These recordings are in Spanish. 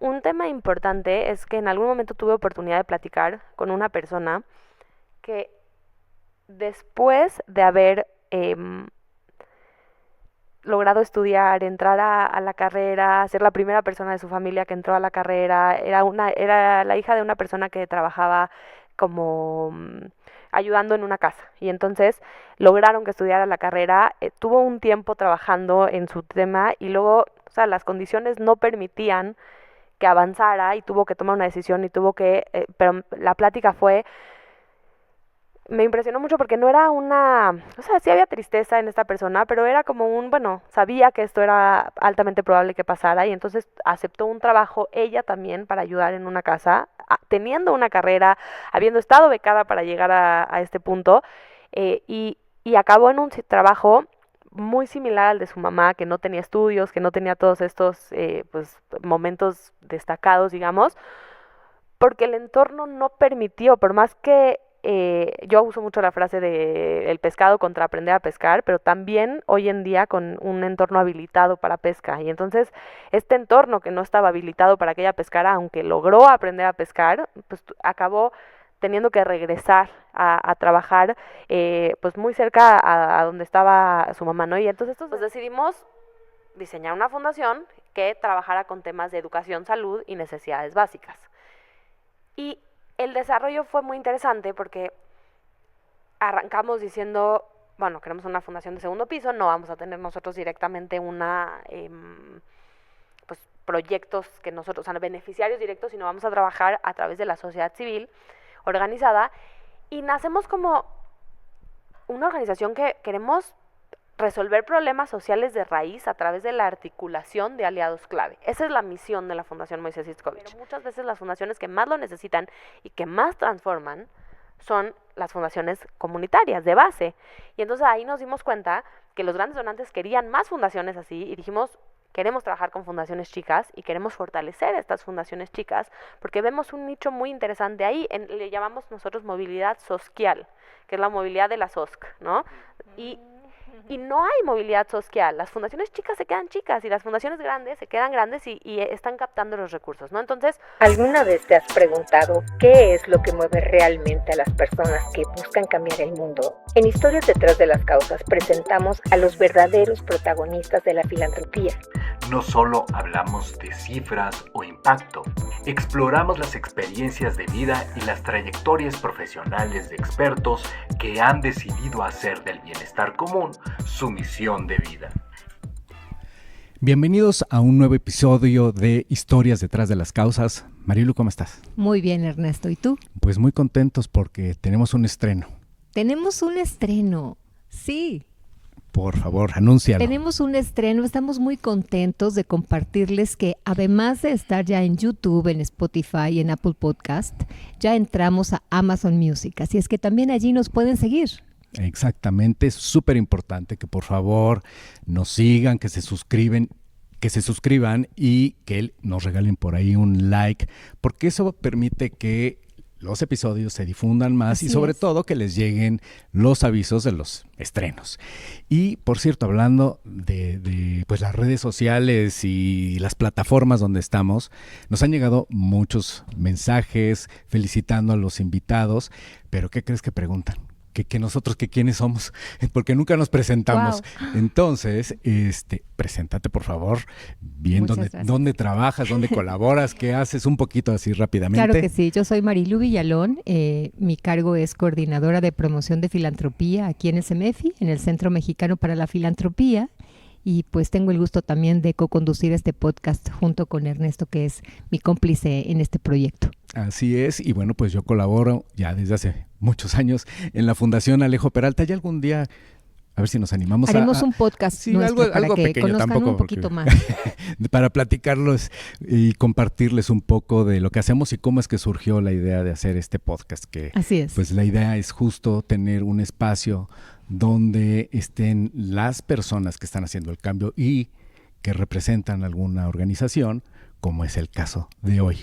Un tema importante es que en algún momento tuve oportunidad de platicar con una persona que después de haber logrado estudiar, entrar a la carrera, ser la primera persona de su familia que entró a la carrera, era la hija de una persona que trabajaba como ayudando en una casa. Y entonces lograron que estudiara la carrera, tuvo un tiempo trabajando en su tema y luego, o sea, las condiciones no permitían que avanzara y tuvo que tomar una decisión y pero la plática fue, me impresionó mucho porque no era o sea, sí había tristeza en esta persona, pero era como bueno, sabía que esto era altamente probable que pasara y entonces aceptó un trabajo ella también para ayudar en una casa, teniendo una carrera, habiendo estado becada para llegar a este punto, y acabó en un trabajo muy similar al de su mamá, que no tenía estudios, que no tenía todos estos pues momentos destacados, digamos, porque el entorno no permitió, por más que yo uso mucho la frase de el pescado contra aprender a pescar, pero también hoy en día con un entorno habilitado para pesca. Y entonces este entorno que no estaba habilitado para que ella pescara, aunque logró aprender a pescar, pues acabó teniendo que regresar a trabajar pues muy cerca a donde estaba su mamá, ¿no? Y entonces pues decidimos diseñar una fundación que trabajara con temas de educación, salud y necesidades básicas. Y el desarrollo fue muy interesante porque arrancamos diciendo, bueno, queremos una fundación de segundo piso, no vamos a tener nosotros directamente pues proyectos que nosotros, o sea, beneficiarios directos, sino vamos a trabajar a través de la sociedad civil organizada y nacemos como una organización que queremos resolver problemas sociales de raíz a través de la articulación de aliados clave. Esa es la misión de la Fundación Moisés Itzcovich. Pero muchas veces las fundaciones que más lo necesitan y que más transforman son las fundaciones comunitarias de base. Y entonces ahí nos dimos cuenta que los grandes donantes querían más fundaciones así y dijimos, queremos trabajar con fundaciones chicas y queremos fortalecer estas fundaciones chicas porque vemos un nicho muy interesante ahí, le llamamos nosotros movilidad social, que es la movilidad de la SOSC, ¿no? Y no hay movilidad social. Las fundaciones chicas se quedan chicas y las fundaciones grandes se quedan grandes y están captando los recursos, ¿no? Entonces, ¿alguna vez te has preguntado qué es lo que mueve realmente a las personas que buscan cambiar el mundo? En Historias detrás de las causas presentamos a los verdaderos protagonistas de la filantropía. No solo hablamos de cifras o impacto, exploramos las experiencias de vida y las trayectorias profesionales de expertos que han decidido hacer del bienestar común su misión de vida. Bienvenidos a un nuevo episodio de Historias detrás de las causas. Marilu, ¿cómo estás? Muy bien, Ernesto. ¿Y tú? Pues muy contentos porque tenemos un estreno. Tenemos un estreno, sí. Por favor, anúncialo. Tenemos un estreno, estamos muy contentos de compartirles que además de estar ya en YouTube, en Spotify y en Apple Podcast, ya entramos a Amazon Music, así es que también allí nos pueden seguir. Exactamente, es súper importante que por favor nos sigan, que se suscriban y que nos regalen por ahí un like, porque eso permite que los episodios se difundan más. Así y sobre todo que les lleguen los avisos de los estrenos. Y por cierto, hablando de pues las redes sociales y las plataformas donde estamos, nos han llegado muchos mensajes felicitando a los invitados, pero ¿qué crees que preguntan? Que nosotros, que quiénes somos, porque nunca nos presentamos. Wow. Entonces, preséntate por favor, bien dónde trabajas, dónde colaboras, qué haces, un poquito así rápidamente. Claro que sí, yo soy Marilu Villalón, mi cargo es coordinadora de promoción de filantropía aquí en SMFI, en el Centro Mexicano para la Filantropía, y pues tengo el gusto también de co-conducir este podcast junto con Ernesto, que es mi cómplice en este proyecto. Así es, y bueno, pues yo colaboro ya desde hace muchos años en la Fundación Alejo Peralta. Y algún día, a ver si nos animamos haremos un podcast sí, nuestro algo que pequeño, conozcan tampoco, un poquito más. Para platicarlos y compartirles un poco de lo que hacemos y cómo es que surgió la idea de hacer este podcast. Que, así es. Pues la idea es justo tener un espacio donde estén las personas que están haciendo el cambio y que representan alguna organización, como es el caso de hoy.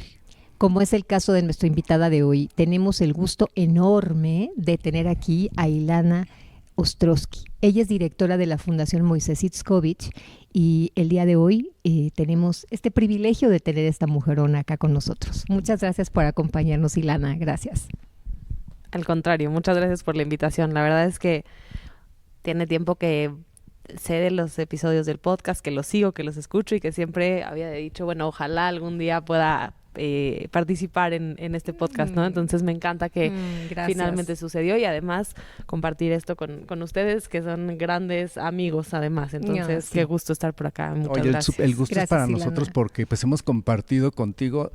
Como es el caso de nuestra invitada de hoy, tenemos el gusto enorme de tener aquí a Ilana Ostrowski. Ella es directora de la Fundación Moisés Itzkovich y el día de hoy tenemos este privilegio de tener esta mujerona acá con nosotros. Muchas gracias por acompañarnos, Ilana. Gracias. Al contrario, muchas gracias por la invitación. La verdad es que tiene tiempo que sé de los episodios del podcast, que los sigo, que los escucho y que siempre había dicho, bueno, ojalá algún día pueda participar en este podcast, ¿no? Entonces me encanta que finalmente sucedió y además compartir esto con ustedes, que son grandes amigos además. Entonces, qué gusto estar por acá. Muchas gracias. El gusto es para nosotros porque pues hemos compartido contigo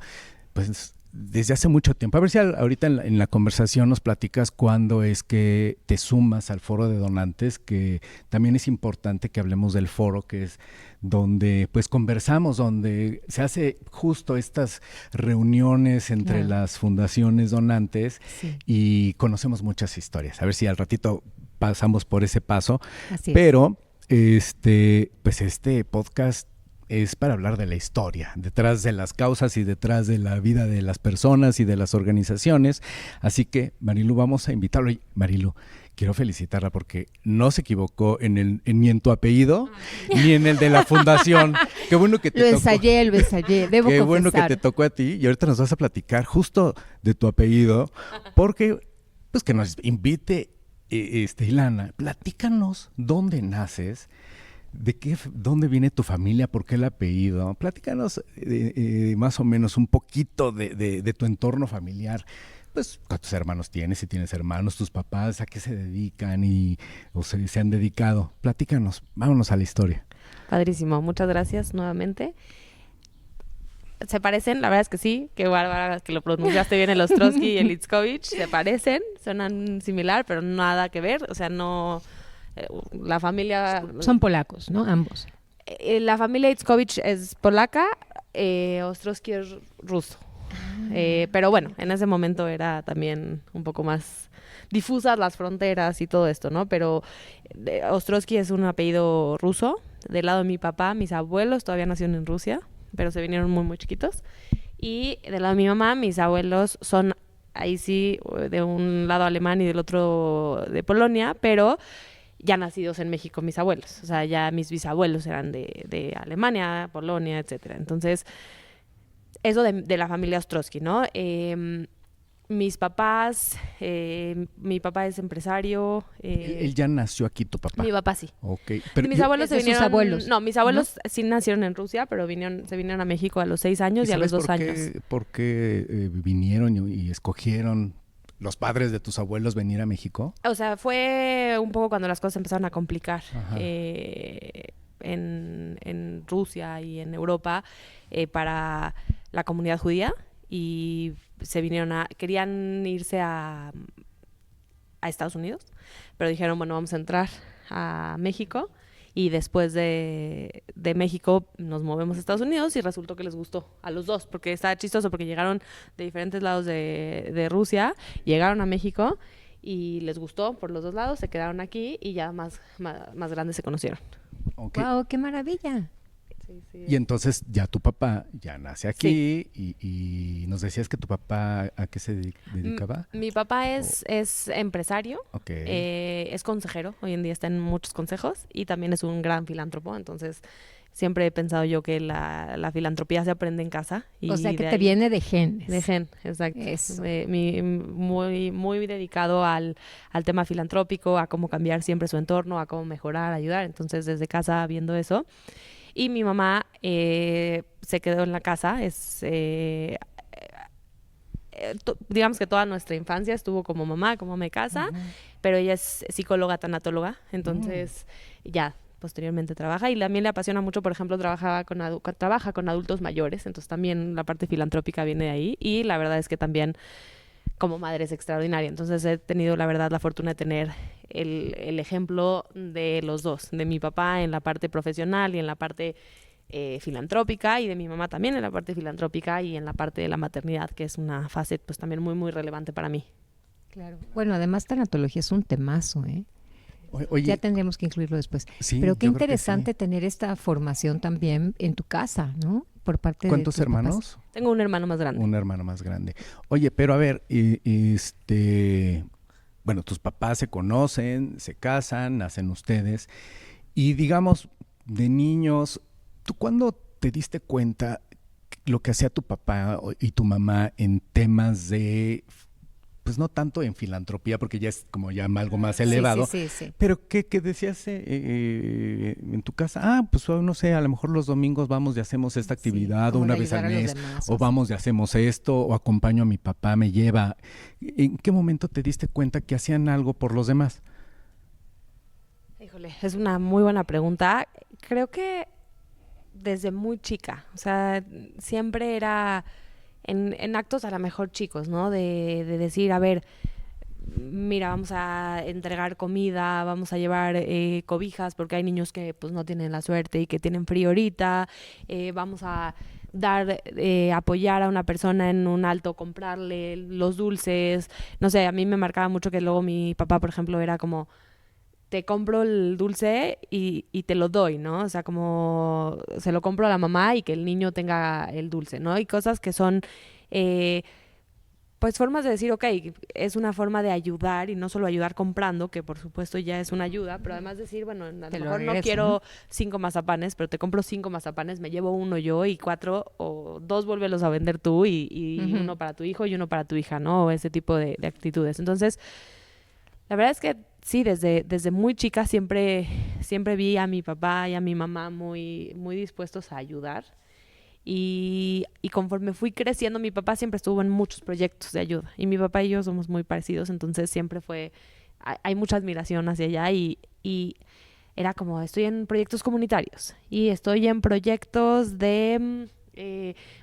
pues desde hace mucho tiempo. A ver si ahorita en la conversación nos platicas cuándo es que te sumas al foro de donantes, que también es importante que hablemos del foro, que es donde pues conversamos, donde se hace justo estas reuniones entre las fundaciones donantes y conocemos muchas historias. A ver si al ratito pasamos por ese paso. Pero pues este podcast es para hablar de la historia, detrás de las causas y detrás de la vida de las personas y de las organizaciones. Así que, Marilu, vamos a invitarlo. Marilu, quiero felicitarla porque no se equivocó ni en tu apellido, ni en el de la fundación. Qué bueno que te tocó. Lo ensayé, debo confesar. Qué bueno que te tocó a ti y ahorita nos vas a platicar justo de tu apellido, porque pues que nos invite Ilana, platícanos dónde naces. ¿Dónde viene tu familia? ¿Por qué el apellido? Platícanos más o menos un poquito de tu entorno familiar. Pues, ¿cuántos hermanos tienes? Si tienes hermanos, tus papás, ¿a qué se dedican o se han dedicado? Platícanos, vámonos a la historia. Padrísimo, muchas gracias nuevamente. ¿Se parecen? La verdad es que sí. Qué bárbara que lo pronunciaste bien, el Ostrowski y el Itzkovich. Se parecen, suenan similar, pero nada que ver. O sea, no... La familia... Son polacos, ¿no? Ambos. La familia Itzkovich es polaca, Ostrowski es ruso. Pero bueno, en ese momento era también un poco más difusas las fronteras y todo esto, ¿no? Pero Ostrowski es un apellido ruso. Del lado de mi papá, mis abuelos todavía nacieron en Rusia, pero se vinieron muy, muy chiquitos. Y del lado de mi mamá, mis abuelos son, ahí sí, de un lado alemán y del otro de Polonia, pero... ya nacidos en México mis abuelos, o sea, ya mis bisabuelos eran de Alemania, Polonia, etcétera. Entonces, eso de la familia Ostrowski, ¿no? Mis papás, mi papá es empresario. ¿Él ya nació aquí, tu papá? Mi papá sí. Okay. Pero mis abuelos se vinieron... sus abuelos. No, mis abuelos sí nacieron en Rusia, pero se vinieron a México a los 6 años y a los 2 años. ¿Por qué vinieron y escogieron los padres de tus abuelos venir a México? O sea, fue un poco cuando las cosas empezaron a complicar en Rusia y en Europa para la comunidad judía y se vinieron querían irse a Estados Unidos, pero dijeron, bueno, vamos a entrar a México y después de México nos movemos a Estados Unidos y resultó que les gustó a los dos, porque estaba chistoso porque llegaron de diferentes lados de Rusia, llegaron a México y les gustó por los dos lados, se quedaron aquí y ya más grandes se conocieron. Okay. ¡Wow, qué maravilla! Sí. Y entonces ya tu papá ya nace aquí y nos decías que tu papá ¿a qué se dedicaba? Mi papá es empresario, es consejero, hoy en día está en muchos consejos y también es un gran filántropo, entonces siempre he pensado yo que la filantropía se aprende en casa. O sea que te viene de genes. De gen, exacto. Eso. Muy, muy dedicado al tema filantrópico, a cómo cambiar siempre su entorno, a cómo mejorar, ayudar, entonces desde casa viendo eso. Y mi mamá se quedó en la casa, digamos que toda nuestra infancia estuvo como mamá, como ama de casa, pero ella es psicóloga tanatóloga, entonces ya posteriormente trabaja y también le apasiona mucho, por ejemplo, trabaja con adultos mayores, entonces también la parte filantrópica viene de ahí y la verdad es que también como madre es extraordinaria, entonces he tenido la verdad la fortuna de tener el ejemplo de los dos, de mi papá en la parte profesional y en la parte filantrópica y de mi mamá también en la parte filantrópica y en la parte de la maternidad, que es una fase pues también muy, muy relevante para mí. Claro. Bueno, además tanatología es un temazo, ¿eh? Oye, ya tendremos que incluirlo después. Sí, pero qué yo creo que interesante tener esta formación también en tu casa, ¿no? Por parte de ¿cuántos tus hermanos? papás. Tengo un hermano más grande. Un hermano más grande. Oye, pero a ver, bueno, tus papás se conocen, se casan, nacen ustedes, y digamos, de niños, ¿tú cuándo te diste cuenta lo que hacía tu papá y tu mamá en temas de, pues no tanto en filantropía, porque ya es como ya algo más elevado, Sí. pero qué decías en tu casa? Ah, pues no sé, a lo mejor los domingos vamos y hacemos esta actividad, o como una de vez al ayudar a los mes, demás, o vamos y hacemos esto, o acompaño a mi papá, me lleva. ¿En qué momento te diste cuenta que hacían algo por los demás? Híjole, es una muy buena pregunta. Creo que desde muy chica, o sea, siempre era en actos a lo mejor chicos, ¿no? De decir, a ver, mira, vamos a entregar comida, vamos a llevar cobijas, porque hay niños que pues no tienen la suerte y que tienen frío ahorita, vamos a dar, apoyar a una persona en un alto, comprarle los dulces, no sé, a mí me marcaba mucho que luego mi papá, por ejemplo, era como te compro el dulce y te lo doy, ¿no? O sea, como se lo compro a la mamá y que el niño tenga el dulce, ¿no? Y cosas que son, eh, pues, formas de decir, ok, es una forma de ayudar y no solo ayudar comprando, que por supuesto ya es una ayuda, pero además decir, bueno, a lo Te lo mejor no regreso, quiero ¿no? 5 mazapanes, pero te compro 5 mazapanes, me llevo uno yo y 4 o 2 vuélvelos a vender tú y Ujú. uno para tu hijo y uno para tu hija, ¿no? O ese tipo de actitudes. Entonces, la verdad es que sí, desde muy chica siempre vi a mi papá y a mi mamá muy dispuestos a ayudar. Y conforme fui creciendo, mi papá siempre estuvo en muchos proyectos de ayuda. Y mi papá y yo somos muy parecidos, entonces siempre fue, hay mucha admiración hacia allá y era como, estoy en proyectos comunitarios y estoy en proyectos de...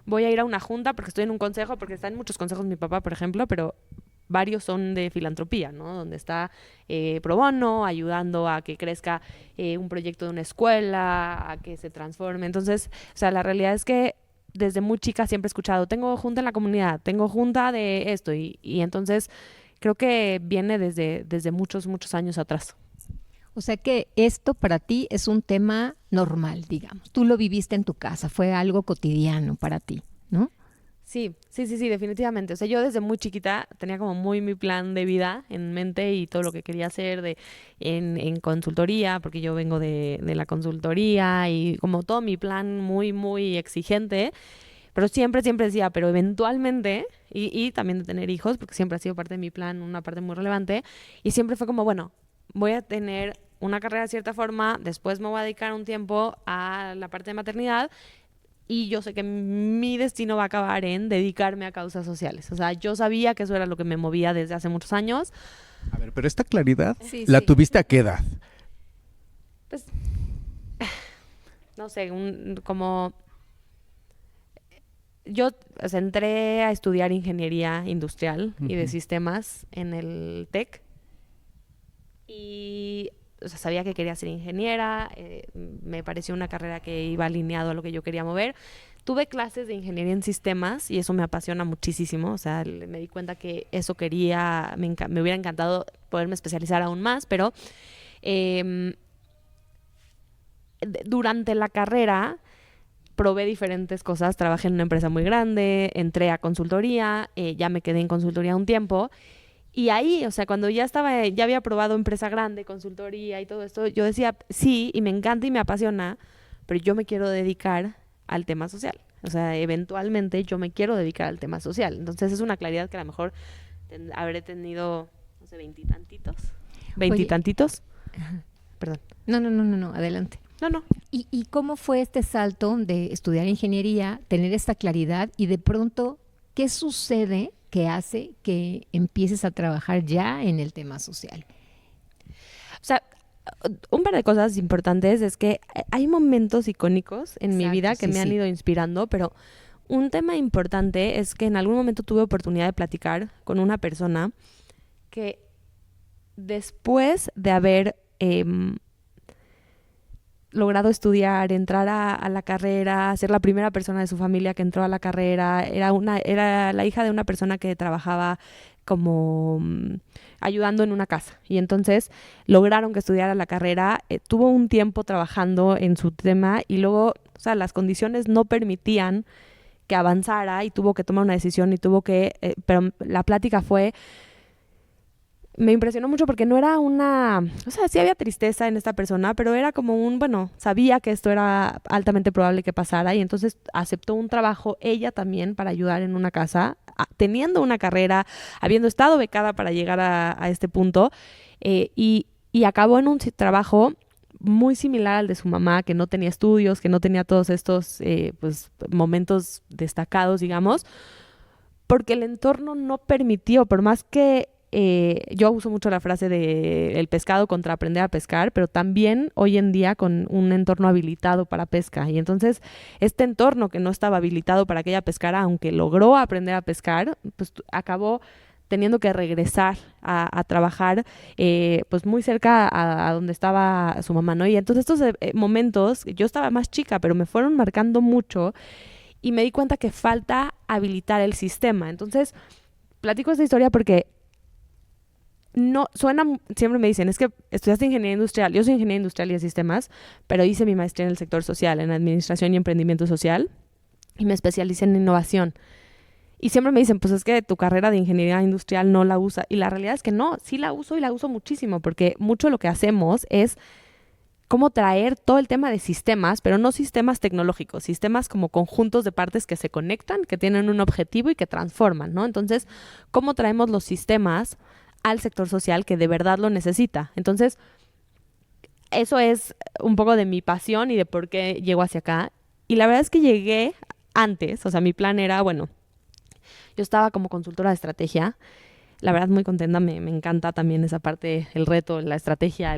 voy a ir a una junta porque estoy en un consejo, porque está en muchos consejos mi papá, por ejemplo, pero varios son de filantropía, ¿no? Donde está pro bono, ayudando a que crezca un proyecto de una escuela, a que se transforme. Entonces, o sea, la realidad es que desde muy chica siempre he escuchado, tengo junta en la comunidad, tengo junta de esto, y entonces creo que viene desde muchos años atrás. O sea que esto para ti es un tema normal, digamos. Tú lo viviste en tu casa, fue algo cotidiano para ti, ¿no? Sí, definitivamente. O sea, yo desde muy chiquita tenía como muy mi plan de vida en mente y todo lo que quería hacer en consultoría, porque yo vengo de la consultoría y como todo mi plan muy exigente, pero siempre decía, pero eventualmente, y también de tener hijos, porque siempre ha sido parte de mi plan, una parte muy relevante, y siempre fue como, bueno, voy a tener una carrera de cierta forma, después me voy a dedicar un tiempo a la parte de maternidad y yo sé que mi destino va a acabar en dedicarme a causas sociales. O sea, yo sabía que eso era lo que me movía desde hace muchos años. A ver, pero esta claridad, Sí, ¿la sí. tuviste a qué edad? Pues, no sé, como yo, o sea, entré a estudiar ingeniería industrial y de Ujú. sistemas en el TEC y, o sea, sabía que quería ser ingeniera, me pareció una carrera que iba alineado a lo que yo quería mover. Tuve clases de ingeniería en sistemas y eso me apasiona muchísimo, o sea, me di cuenta que eso quería, me hubiera encantado poderme especializar aún más, pero em, durante la carrera probé diferentes cosas, trabajé en una empresa muy grande, entré a consultoría, ya me quedé en consultoría un tiempo y ahí, o sea, cuando ya estaba, ya había probado empresa grande, consultoría y todo esto, yo decía, sí, y me encanta y me apasiona, pero yo me quiero dedicar al tema social. O sea, eventualmente yo me quiero dedicar al tema social. Entonces es una claridad que a lo mejor habré tenido, no sé, veintitantitos. Oye, Veintitantitos. Perdón. no, adelante. No. ¿Y cómo fue este salto de estudiar ingeniería, tener esta claridad y de pronto, qué sucede que hace que empieces a trabajar ya en el tema social? O sea, un par de cosas importantes es que hay momentos icónicos en mi Exacto, vida que sí, me han sí. ido inspirando, pero un tema importante es que en algún momento tuve oportunidad de platicar con una persona que después de haber logrado estudiar, entrar a la carrera, ser la primera persona de su familia que entró a la carrera, era la hija de una persona que trabajaba como ayudando en una casa. Y entonces lograron que estudiara la carrera, tuvo un tiempo trabajando en su tema y luego, o sea, las condiciones no permitían que avanzara y tuvo que tomar una decisión y pero la plática fue, me impresionó mucho porque no era o sea, sí había tristeza en esta persona, pero era como bueno, sabía que esto era altamente probable que pasara y entonces aceptó un trabajo ella también para ayudar en una casa, teniendo una carrera, habiendo estado becada para llegar a este punto, y acabó en un trabajo muy similar al de su mamá, que no tenía estudios, que no tenía todos estos pues, momentos destacados, digamos, porque el entorno no permitió, por más que yo uso mucho la frase de el pescado contra aprender a pescar, pero también hoy en día con un entorno habilitado para pesca. Y entonces este entorno que no estaba habilitado para que ella pescara, aunque logró aprender a pescar, pues acabó teniendo que regresar a trabajar pues muy cerca a donde estaba su mamá, ¿no? Y entonces estos momentos, yo estaba más chica, pero me fueron marcando mucho y me di cuenta que falta habilitar el sistema. Entonces, platico esta historia porque no, siempre me dicen, es que estudiaste ingeniería industrial. Yo soy ingeniera industrial y de sistemas, pero hice mi maestría en el sector social, en administración y emprendimiento social, y me especialicé en innovación. Y siempre me dicen, pues es que tu carrera de ingeniería industrial no la usa. Y la realidad es que no, sí la uso y la uso muchísimo, porque mucho lo que hacemos es cómo traer todo el tema de sistemas, pero no sistemas tecnológicos, sistemas como conjuntos de partes que se conectan, que tienen un objetivo y que transforman, ¿no? Entonces, ¿cómo traemos los sistemas al sector social que de verdad lo necesita? Entonces, eso es un poco de mi pasión y de por qué llego hacia acá. Y la verdad es que llegué antes, o sea, mi plan era, bueno, yo estaba como consultora de estrategia, la verdad muy contenta, me encanta también esa parte, el reto, la estrategia,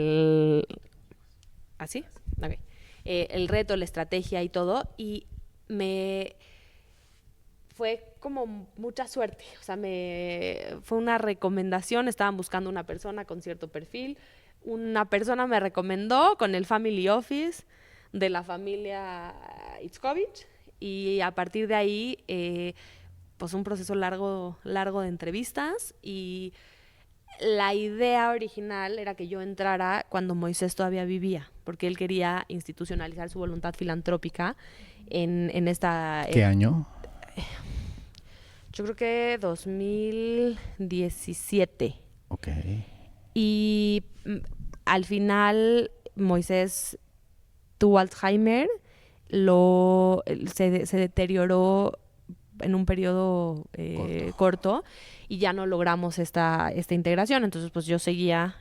¿Así? Ok. El reto, la estrategia y todo, y fue como mucha suerte, o sea, fue una recomendación, estaban buscando una persona con cierto perfil, una persona me recomendó con el family office de la familia Itzkovich, y a partir de ahí, pues un proceso largo de entrevistas, y la idea original era que yo entrara cuando Moisés todavía vivía, porque él quería institucionalizar su voluntad filantrópica en esta... ¿Qué año? Yo creo que 2017. Ok. Y al final Moisés tuvo Alzheimer, se deterioró en un periodo corto y ya no logramos esta integración. Entonces, pues yo seguía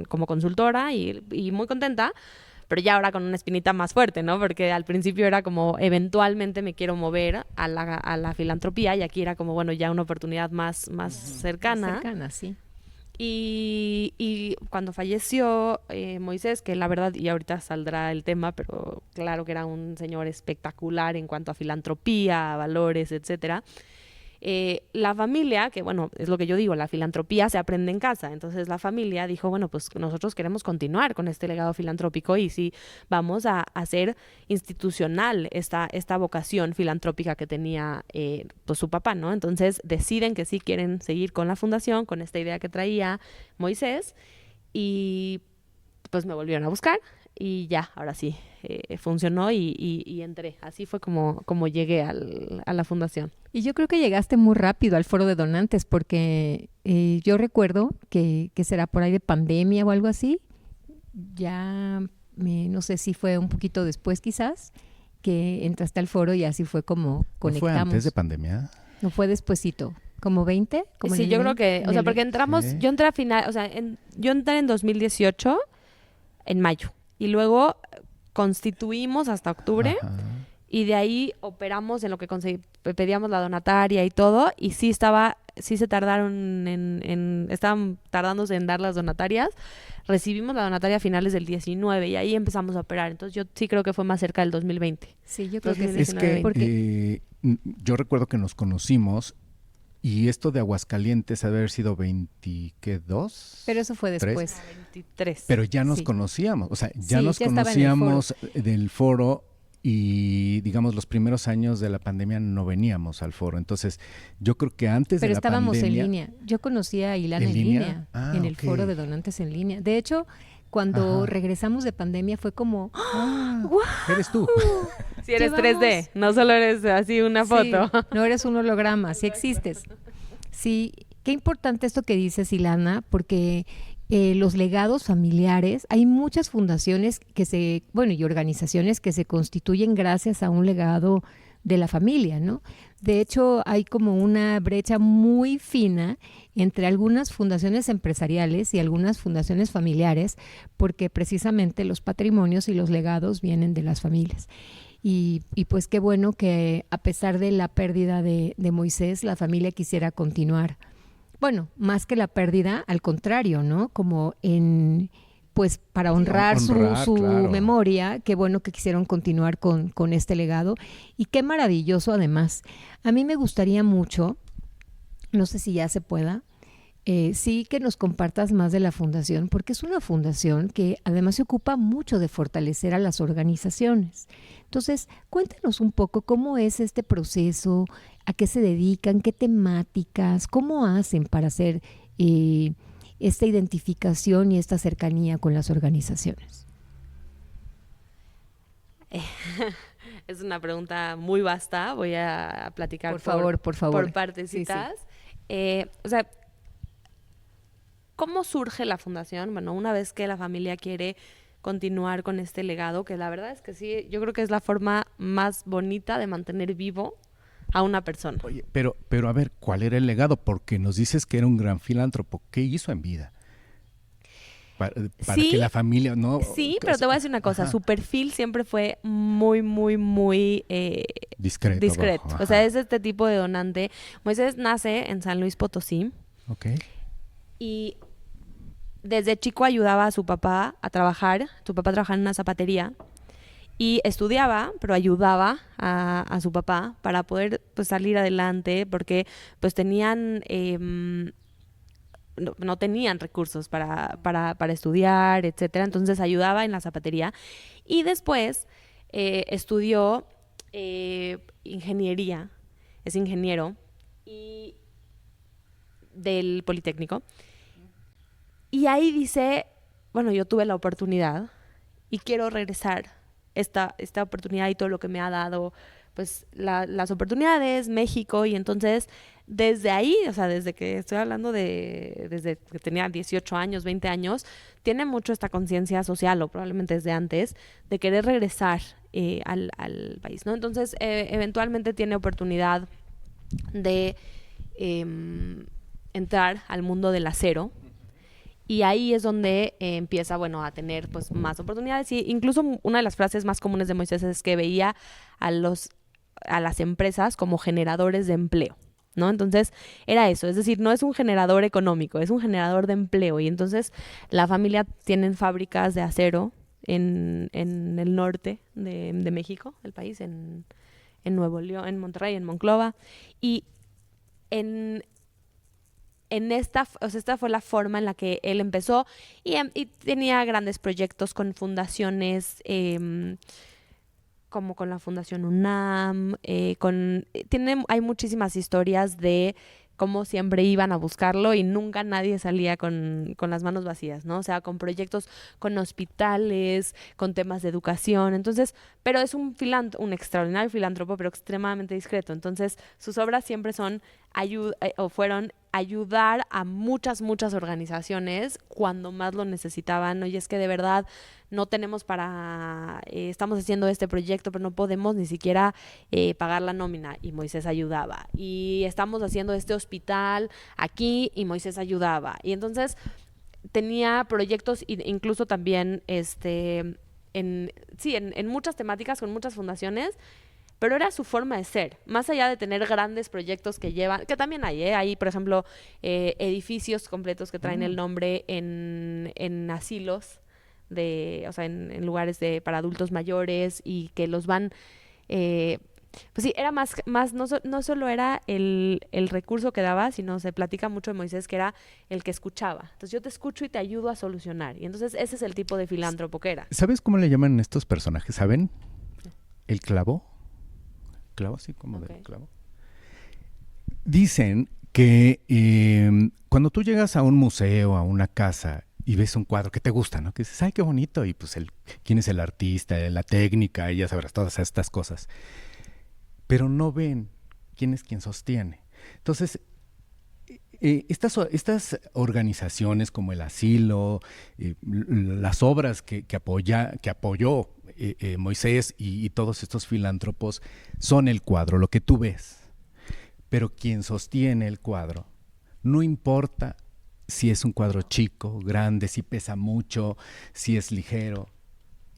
como consultora y muy contenta, pero ya ahora con una espinita más fuerte, ¿no? Porque al principio era como, eventualmente me quiero mover a la filantropía, y aquí era como, bueno, ya una oportunidad más cercana. Más cercana, sí. Y cuando falleció Moisés, que la verdad, y ahorita saldrá el tema, pero claro que era un señor espectacular en cuanto a filantropía, valores, etcétera. La familia, que bueno, es lo que yo digo, la filantropía se aprende en casa. Entonces la familia dijo, bueno, pues nosotros queremos continuar con este legado filantrópico y sí vamos a hacer institucional esta vocación filantrópica que tenía pues su papá, ¿no? Entonces deciden que sí quieren seguir con la fundación, con esta idea que traía Moisés, y pues me volvieron a buscar y ya, ahora sí, funcionó y entré. Así fue como llegué a la fundación. Y yo creo que llegaste muy rápido al foro de donantes, porque yo recuerdo que será por ahí de pandemia o algo así, ya no sé si fue un poquito después quizás, que entraste al foro y así fue como conectamos. ¿No fue antes de pandemia? No, fue despuesito, como 20. Como sí, yo creo que, o sea, porque entramos, sí. yo entré a final, o sea, yo entré en 2018, en mayo, y luego constituimos hasta octubre. Ajá. Y de ahí operamos en lo que pedíamos la donataria y todo, y sí se tardaron estaban tardándose en dar las donatarias. Recibimos la donataria a finales del 19 y ahí empezamos a operar. Entonces yo sí creo que fue más cerca del 2020. Sí, yo creo que sí. Es que yo recuerdo que nos conocimos y esto de Aguascalientes ha de haber sido 22. Pero eso fue después. 23. Pero ya nos Sí. conocíamos, o sea, ya Sí, nos ya estaba en el conocíamos del foro. Y digamos, los primeros años de la pandemia no veníamos al foro. Entonces, yo creo que antes Pero de la pandemia... estábamos en línea. Yo conocí a Ilana ¿En en línea? línea, Ah, en el ok. foro de donantes en línea. De hecho, cuando Ajá. regresamos de pandemia fue como, Ah, ¡guau! eres tú. Si eres Llevamos- 3D, no solo eres así una foto. Sí, no eres un holograma, sí existes. Sí, Qué importante esto que dices, Ilana, porque los legados familiares, hay muchas fundaciones y organizaciones que se constituyen gracias a un legado de la familia, ¿no? De hecho, hay como una brecha muy fina entre algunas fundaciones empresariales y algunas fundaciones familiares, porque precisamente los patrimonios y los legados vienen de las familias. Y pues qué bueno que a pesar de la pérdida de Moisés, la familia quisiera continuar. Bueno, más que la pérdida, al contrario, ¿no? Como pues para honrar su claro. memoria, qué bueno que quisieron continuar con este legado. Y qué maravilloso además. A mí me gustaría mucho, no sé si ya se pueda, sí que nos compartas más de la fundación, porque es una fundación que además se ocupa mucho de fortalecer a las organizaciones. Entonces, cuéntanos un poco cómo es este proceso, a qué se dedican, qué temáticas, cómo hacen para hacer esta identificación y esta cercanía con las organizaciones. Es una pregunta muy vasta, voy a platicar por favor. por partecitas. Sí. O sea, ¿cómo surge la fundación? Bueno, una vez que la familia quiere continuar con este legado, que la verdad es que sí, yo creo que es la forma más bonita de mantener vivo a una persona. Oye, pero a ver, ¿cuál era el legado? Porque nos dices que era un gran filántropo. ¿Qué hizo en vida? Para sí, que la familia no... Sí, pero te voy a decir una cosa. Ajá. Su perfil siempre fue muy, muy, muy discreto. O sea, es este tipo de donante. Moisés nace en San Luis Potosí. Ok. Y desde chico ayudaba a su papá a trabajar. Su papá trabajaba en una zapatería. Y estudiaba, pero ayudaba a su papá para poder pues, salir adelante, porque pues tenían... no tenían recursos para estudiar, etcétera. Entonces ayudaba en la zapatería. Y después estudió ingeniería. Es ingeniero y del Politécnico. Y ahí dice, bueno, yo tuve la oportunidad y quiero regresar esta oportunidad y todo lo que me ha dado pues las oportunidades, México, y entonces desde ahí, o sea, desde que estoy hablando desde que tenía 18 años, 20 años, tiene mucho esta conciencia social, o probablemente desde antes, de querer regresar al país, ¿no? Entonces, eventualmente tiene oportunidad de entrar al mundo del acero. Y ahí es donde empieza, bueno, a tener pues más oportunidades. Y incluso una de las frases más comunes de Moisés es que veía a las empresas como generadores de empleo, ¿no? Entonces era eso, es decir, no es un generador económico, es un generador de empleo. Y entonces la familia tiene fábricas de acero en el norte de México, el país, en Nuevo León, en Monterrey, en Monclova. Y esta fue la forma en la que él empezó y tenía grandes proyectos con fundaciones como con la Fundación UNAM, hay muchísimas historias de cómo siempre iban a buscarlo y nunca nadie salía con las manos vacías, ¿no? O sea, con proyectos, con hospitales, con temas de educación. Entonces, pero es un extraordinario filántropo, pero extremadamente discreto. Entonces, sus obras siempre fueron ayudar a muchas organizaciones cuando más lo necesitaban. Oye, es que de verdad no tenemos estamos haciendo este proyecto, pero no podemos ni siquiera pagar la nómina, y Moisés ayudaba. Y estamos haciendo este hospital aquí, y Moisés ayudaba. Y entonces tenía proyectos, incluso también en muchas temáticas, con muchas fundaciones, pero era su forma de ser, más allá de tener grandes proyectos que también hay, por ejemplo, edificios completos que traen el nombre en asilos, o sea, en lugares para adultos mayores, y que los van, pues sí, era más no solo era el recurso que daba, sino se platica mucho de Moisés que era el que escuchaba. Entonces yo te escucho y te ayudo a solucionar, y entonces ese es el tipo de filántropo que era. ¿Sabes cómo le llaman estos personajes? ¿Saben? El clavo. Clavo, así como okay. Del clavo. Dicen que cuando tú llegas a un museo, a una casa, y ves un cuadro que te gusta, ¿no? Que dices, ¡ay, qué bonito! Y pues quién es el artista, la técnica, y ya sabrás, todas estas cosas. Pero no ven quién es quien sostiene. Entonces, Estas organizaciones como el Asilo, las obras que apoyó Moisés y todos estos filántropos son el cuadro, lo que tú ves. Pero quien sostiene el cuadro, no importa si es un cuadro chico, grande, si pesa mucho, si es ligero,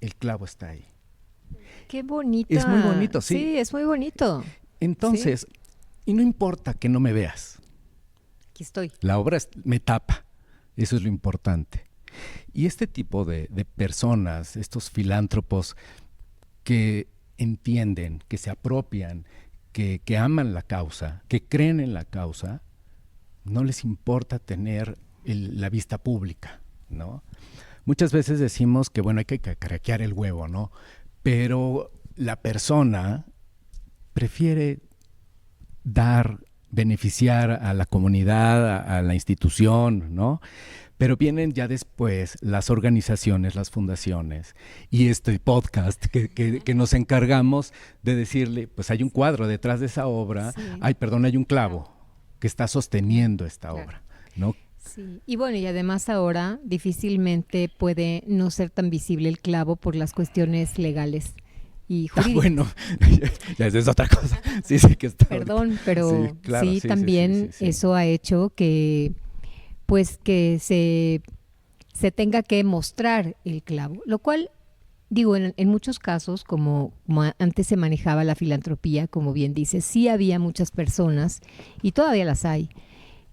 el clavo está ahí. Qué bonita. Es muy bonito, sí. Sí, es muy bonito. Entonces, y no importa que no me veas. Aquí estoy. La obra me tapa, eso es lo importante. Y este tipo de personas, estos filántropos que entienden, que se apropian, que aman la causa, que creen en la causa, no les importa tener la vista pública, ¿no? Muchas veces decimos que, bueno, hay que craquear el huevo, ¿no? Pero la persona prefiere beneficiar a la comunidad, a la institución, ¿no? Pero vienen ya después las organizaciones, las fundaciones y este podcast que nos encargamos de decirle, pues hay un cuadro detrás de esa obra, hay un clavo que está sosteniendo esta obra, ¿no? Sí, y bueno, y además ahora difícilmente puede no ser tan visible el clavo por las cuestiones legales y jurídicas. Bueno, ya es otra cosa. Sí, que está. Perdón, pero sí, claro, también eso ha hecho que pues que se tenga que mostrar el clavo, lo cual digo, en muchos casos, como antes se manejaba la filantropía, como bien dices, sí había muchas personas, y todavía las hay,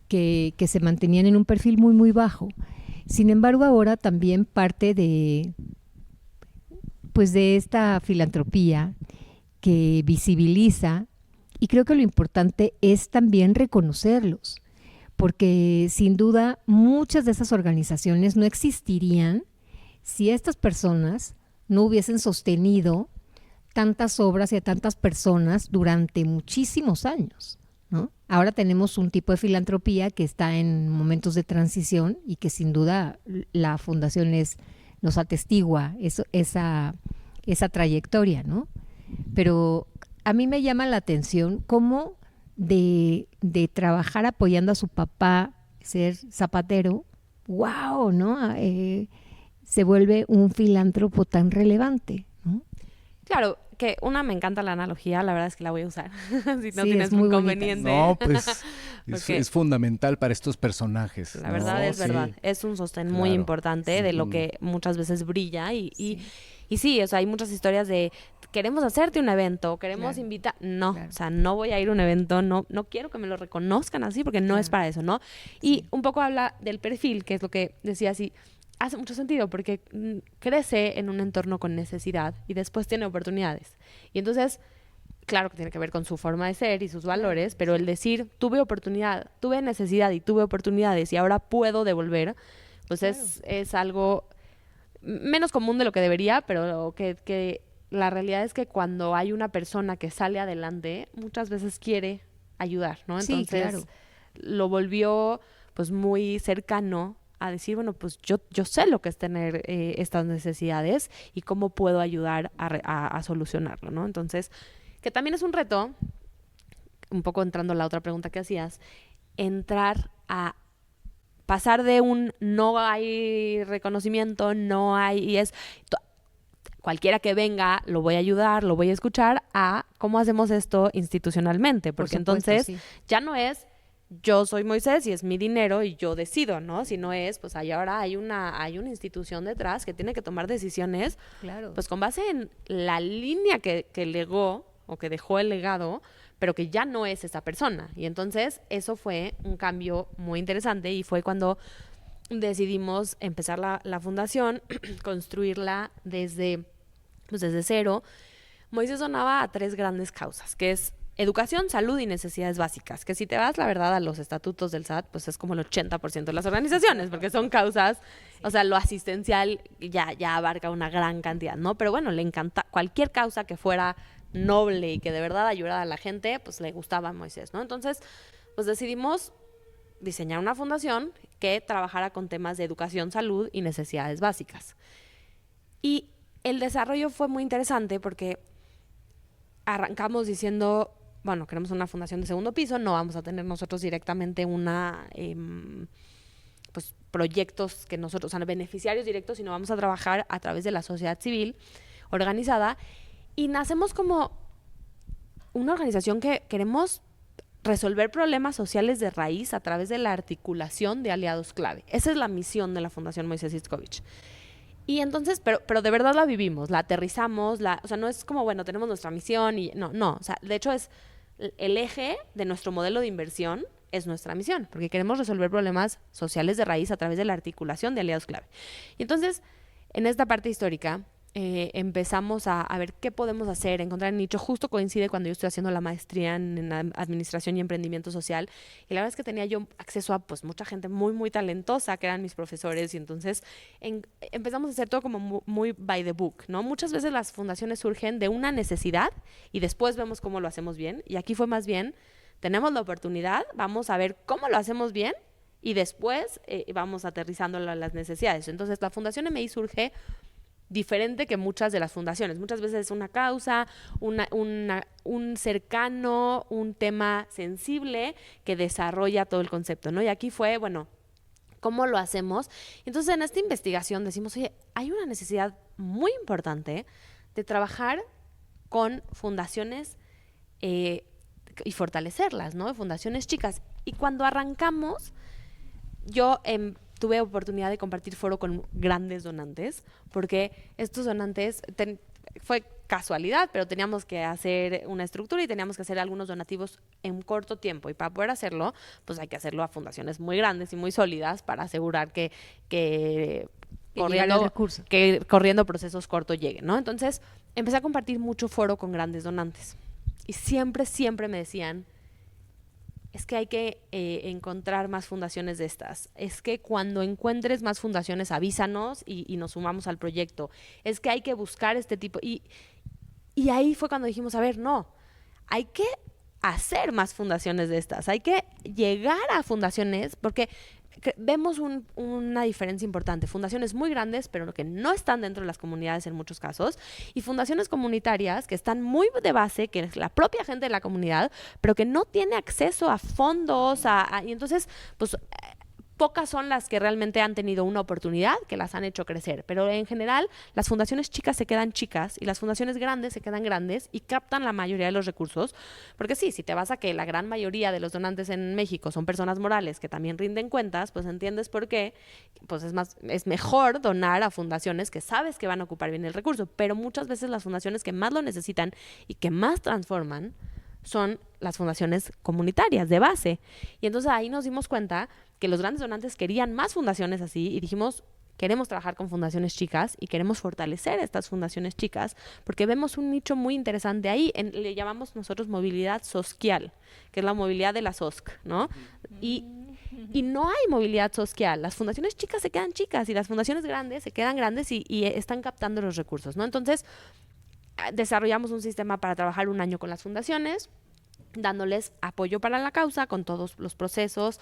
que se mantenían en un perfil muy, muy bajo. Sin embargo, ahora también parte de esta filantropía que visibiliza, y creo que lo importante es también reconocerlos, porque sin duda muchas de esas organizaciones no existirían si estas personas no hubiesen sostenido tantas obras y a tantas personas durante muchísimos años, ¿no? Ahora tenemos un tipo de filantropía que está en momentos de transición y que sin duda la fundación nos atestigua esa trayectoria, ¿no? Pero a mí me llama la atención cómo de trabajar apoyando a su papá, ser zapatero, wow, ¿no? Se vuelve un filántropo tan relevante, ¿no? Claro, que me encanta la analogía, la verdad es que la voy a usar, si no Sí, tienes es muy inconveniente. No, pues Porque es fundamental para estos personajes. la verdad es verdad, es un sostén muy importante de lo que muchas veces brilla y sí, o sea, hay muchas historias de queremos hacerte un evento, queremos invitar, o sea, no voy a ir a un evento, no quiero que me lo reconozcan así porque no es para eso, ¿no? Y un poco habla del perfil, que es lo que decía así. Hace mucho sentido porque crece en un entorno con necesidad y después tiene oportunidades. Y entonces, claro que tiene que ver con su forma de ser y sus valores, pero el decir, tuve oportunidad, tuve necesidad y tuve oportunidades y ahora puedo devolver, pues es algo menos común de lo que debería, pero que la realidad es que cuando hay una persona que sale adelante, muchas veces quiere ayudar, ¿no? Entonces, lo volvió pues muy cercano a decir, bueno, pues yo sé lo que es tener estas necesidades y cómo puedo ayudar a solucionarlo, ¿no? Entonces, que también es un reto, un poco entrando a la otra pregunta que hacías, entrar a pasar de un no hay reconocimiento, no hay, y es cualquiera que venga, lo voy a ayudar, lo voy a escuchar, a cómo hacemos esto institucionalmente, porque entonces ya no es yo soy Moisés y es mi dinero y yo decido, ¿no? Si no es, pues ahora hay una institución detrás que tiene que tomar decisiones, pues con base en la línea que legó o que dejó el legado, pero que ya no es esa persona. Y entonces eso fue un cambio muy interesante y fue cuando decidimos empezar la fundación, construirla desde cero. Moisés donaba a 3 grandes causas, que es educación, salud y necesidades básicas, que si te vas, la verdad, a los estatutos del SAT, pues es como el 80% de las organizaciones, porque son causas, o sea, lo asistencial ya abarca una gran cantidad, ¿no? Pero bueno, le encanta cualquier causa que fuera noble y que de verdad ayudara a la gente, pues le gustaba a Moisés, ¿no? Entonces, pues decidimos diseñar una fundación que trabajara con temas de educación, salud y necesidades básicas. Y el desarrollo fue muy interesante porque arrancamos diciendo, bueno, queremos una fundación de segundo piso, no vamos a tener nosotros directamente pues proyectos que nosotros, o sea, beneficiarios directos, sino vamos a trabajar a través de la sociedad civil organizada y nacemos como una organización que queremos resolver problemas sociales de raíz a través de la articulación de aliados clave. Esa es la misión de la Fundación Moisés Itzkovich. Y entonces, pero de verdad la vivimos, la aterrizamos, o sea, no es como, bueno, tenemos nuestra misión y no, o sea, de hecho es el eje de nuestro modelo de inversión es nuestra misión, porque queremos resolver problemas sociales de raíz a través de la articulación de aliados clave. Y entonces, en esta parte histórica, empezamos a ver qué podemos hacer, encontrar el nicho. Justo coincide cuando yo estoy haciendo la maestría en administración y emprendimiento social, y la verdad es que tenía yo acceso a pues mucha gente muy muy talentosa que eran mis profesores, y entonces empezamos a hacer todo como muy by the book, ¿no? Muchas veces las fundaciones surgen de una necesidad y después vemos cómo lo hacemos bien, y aquí fue más bien, tenemos la oportunidad, vamos a ver cómo lo hacemos bien y después vamos aterrizando las necesidades. Entonces la Fundación MI surge diferente que muchas de las fundaciones. Muchas veces es una causa, un cercano, un tema sensible que desarrolla todo el concepto, ¿no? Y aquí fue, bueno, ¿cómo lo hacemos? Entonces, en esta investigación decimos, oye, hay una necesidad muy importante de trabajar con fundaciones y fortalecerlas, ¿no? Fundaciones chicas. Y cuando arrancamos, yo tuve oportunidad de compartir foro con grandes donantes, porque estos donantes, fue casualidad, pero teníamos que hacer una estructura y teníamos que hacer algunos donativos en corto tiempo. Y para poder hacerlo, pues hay que hacerlo a fundaciones muy grandes y muy sólidas para asegurar que corriendo procesos cortos lleguen, ¿no? Entonces, empecé a compartir mucho foro con grandes donantes. Y siempre me decían, es que hay que encontrar más fundaciones de estas. Es que cuando encuentres más fundaciones, avísanos y nos sumamos al proyecto. Es que hay que buscar este tipo. Y ahí fue cuando dijimos, a ver, no, hay que hacer más fundaciones de estas. Hay que llegar a fundaciones, porque vemos una diferencia importante. Fundaciones muy grandes, pero que no están dentro de las comunidades en muchos casos, y fundaciones comunitarias que están muy de base, que es la propia gente de la comunidad, pero que no tiene acceso a fondos, y entonces, pues, pocas son las que realmente han tenido una oportunidad que las han hecho crecer, pero en general las fundaciones chicas se quedan chicas y las fundaciones grandes se quedan grandes y captan la mayoría de los recursos, porque sí, si te vas a que la gran mayoría de los donantes en México son personas morales que también rinden cuentas, pues entiendes por qué, pues es mejor donar a fundaciones que sabes que van a ocupar bien el recurso, pero muchas veces las fundaciones que más lo necesitan y que más transforman son las fundaciones comunitarias de base. Y entonces ahí nos dimos cuenta que los grandes donantes querían más fundaciones así y dijimos, queremos trabajar con fundaciones chicas y queremos fortalecer estas fundaciones chicas porque vemos un nicho muy interesante ahí. Le llamamos nosotros movilidad social, que es la movilidad de la SOSC, ¿no? Y no hay movilidad social. Las fundaciones chicas se quedan chicas y las fundaciones grandes se quedan grandes y están captando los recursos, ¿no? Entonces, desarrollamos un sistema para trabajar un año con las fundaciones, dándoles apoyo para la causa con todos los procesos.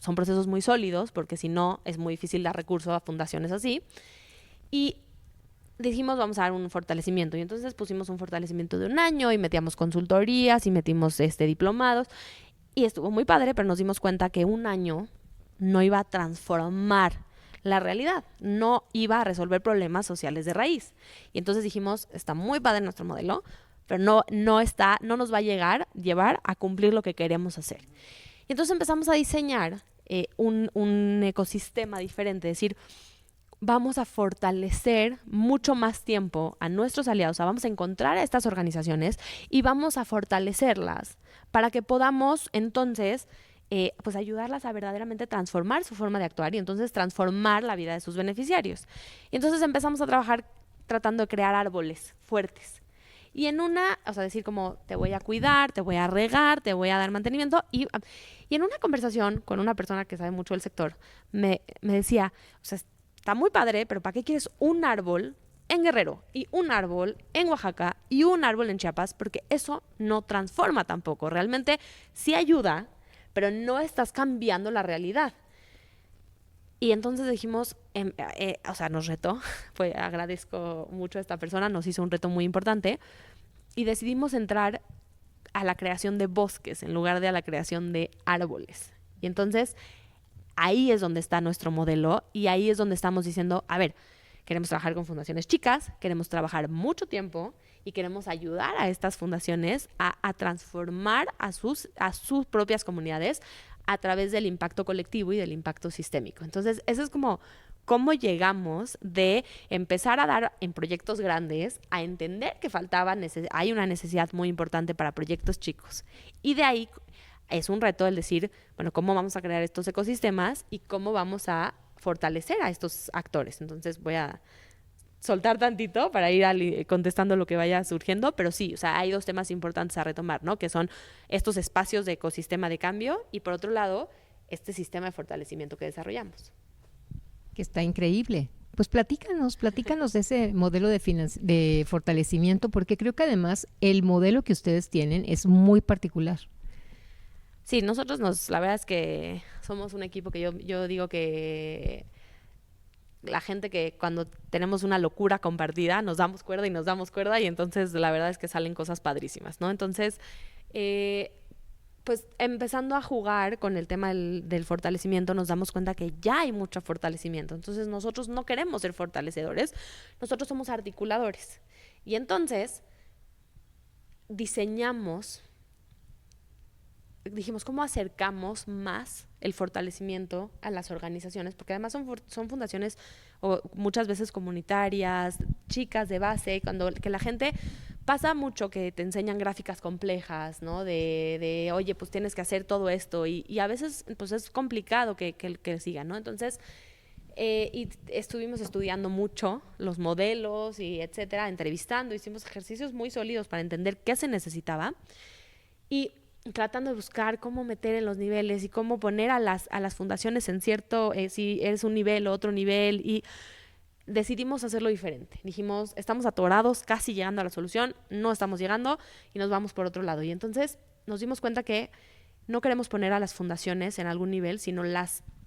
Son procesos muy sólidos, porque si no es muy difícil dar recursos a fundaciones así. Y dijimos, vamos a dar un fortalecimiento. Y entonces pusimos un fortalecimiento de un año y metíamos consultorías y metimos diplomados. Y estuvo muy padre, pero nos dimos cuenta que un año no iba a transformar la realidad, no iba a resolver problemas sociales de raíz. Y entonces dijimos, está muy padre nuestro modelo, pero no nos va a llevar a cumplir lo que queremos hacer. Y entonces empezamos a diseñar un ecosistema diferente, es decir, vamos a fortalecer mucho más tiempo a nuestros aliados, o sea, vamos a encontrar a estas organizaciones y vamos a fortalecerlas para que podamos entonces pues ayudarlas a verdaderamente transformar su forma de actuar y entonces transformar la vida de sus beneficiarios. Y entonces empezamos a trabajar tratando de crear árboles fuertes. Y decir como, te voy a cuidar, te voy a regar, te voy a dar mantenimiento. Y en una conversación con una persona que sabe mucho del sector, me decía, o sea, está muy padre, pero ¿para qué quieres un árbol en Guerrero y un árbol en Oaxaca y un árbol en Chiapas? Porque eso no transforma tampoco. Realmente sí ayuda, pero no estás cambiando la realidad. Y entonces dijimos, nos retó, agradezco mucho a esta persona, nos hizo un reto muy importante y decidimos entrar a la creación de bosques en lugar de a la creación de árboles. Y entonces ahí es donde está nuestro modelo y ahí es donde estamos diciendo, a ver, queremos trabajar con fundaciones chicas, queremos trabajar mucho tiempo y queremos ayudar a estas fundaciones a transformar a sus propias comunidades a través del impacto colectivo y del impacto sistémico. Entonces, eso es como cómo llegamos de empezar a dar en proyectos grandes a entender que hay una necesidad muy importante para proyectos chicos. Y de ahí es un reto el decir, bueno, ¿cómo vamos a crear estos ecosistemas y cómo vamos a fortalecer a estos actores? Entonces voy a soltar tantito para ir contestando lo que vaya surgiendo, pero sí, o sea, hay 2 temas importantes a retomar, ¿no? Que son estos espacios de ecosistema de cambio y, por otro lado, este sistema de fortalecimiento que desarrollamos. Que está increíble. Pues platícanos de ese modelo de fortalecimiento, porque creo que además el modelo que ustedes tienen es muy particular. Sí, nosotros la verdad es que somos un equipo que yo digo que la gente que cuando tenemos una locura compartida nos damos cuerda y entonces la verdad es que salen cosas padrísimas, ¿no? Entonces, pues empezando a jugar con el tema del fortalecimiento nos damos cuenta que ya hay mucho fortalecimiento. Entonces nosotros no queremos ser fortalecedores, nosotros somos articuladores. Y entonces dijimos, ¿cómo acercamos más el fortalecimiento a las organizaciones? Porque además son fundaciones o muchas veces comunitarias, chicas de base, que la gente pasa mucho que te enseñan gráficas complejas, ¿no? De oye, pues tienes que hacer todo esto y a veces pues es complicado que sigan, ¿no? Entonces, y estuvimos estudiando mucho los modelos y etcétera, entrevistando, hicimos ejercicios muy sólidos para entender qué se necesitaba y tratando de buscar cómo meter en los niveles y cómo poner a las fundaciones en cierto, si eres un nivel o otro nivel, y decidimos hacerlo diferente. Dijimos, estamos atorados, casi llegando a la solución, no estamos llegando y nos vamos por otro lado. Y entonces nos dimos cuenta que no queremos poner a las fundaciones en algún nivel, sino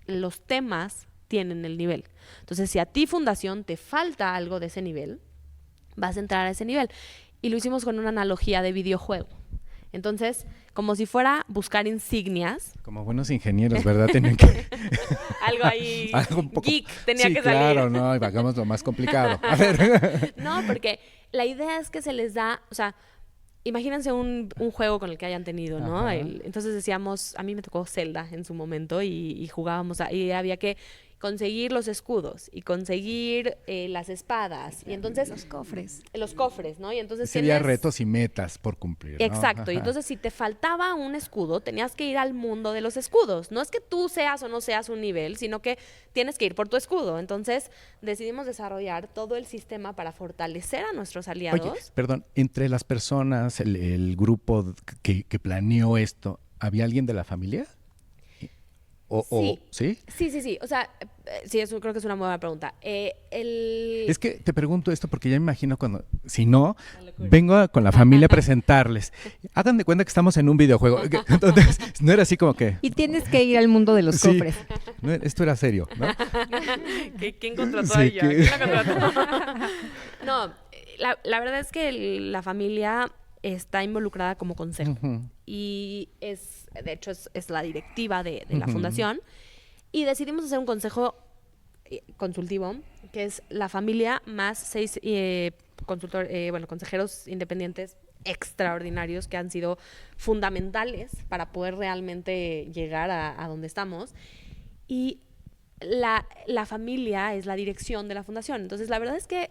los temas tienen el nivel. Entonces, si a ti, fundación, te falta algo de ese nivel, vas a entrar a ese nivel. Y lo hicimos con una analogía de videojuego. Entonces, como si fuera buscar insignias. Como buenos ingenieros, ¿verdad? Tienen que... algo ahí algo un poco... geek tenía sí, que salir. Claro, no, y hagamos lo más complicado. A ver. No, porque la idea es que se les da, o sea, imagínense un juego con el que hayan tenido, ¿no? Entonces decíamos, a mí me tocó Zelda en su momento y jugábamos, y había que conseguir los escudos y conseguir las espadas y entonces los cofres, ¿no? Y entonces había retos y metas por cumplir, ¿no? Exacto. Y entonces si te faltaba un escudo, tenías que ir al mundo de los escudos. No es que tú seas o no seas un nivel, sino que tienes que ir por tu escudo. Entonces decidimos desarrollar todo el sistema para fortalecer a nuestros aliados. Oye, perdón, entre las personas, el grupo que planeó esto, ¿había alguien de la familia? Sí. Sí. O sea, sí, eso creo que es una buena pregunta. Es que te pregunto esto porque ya me imagino cuando, si no, vengo con la familia a presentarles. Hagan de cuenta que estamos en un videojuego. Entonces, no era así como que... Y tienes que ir al mundo de los cofres. No, esto era serio, ¿no? ¿Quién contrató a ella? ¿Quién la contrató? No, la verdad es que la familia está involucrada como consejo. Y de hecho es la directiva de la fundación. Y decidimos hacer un consejo consultivo, que es la familia más 6 consejeros independientes extraordinarios que han sido fundamentales para poder realmente llegar a donde estamos. Y la familia es la dirección de la fundación. Entonces, la verdad es que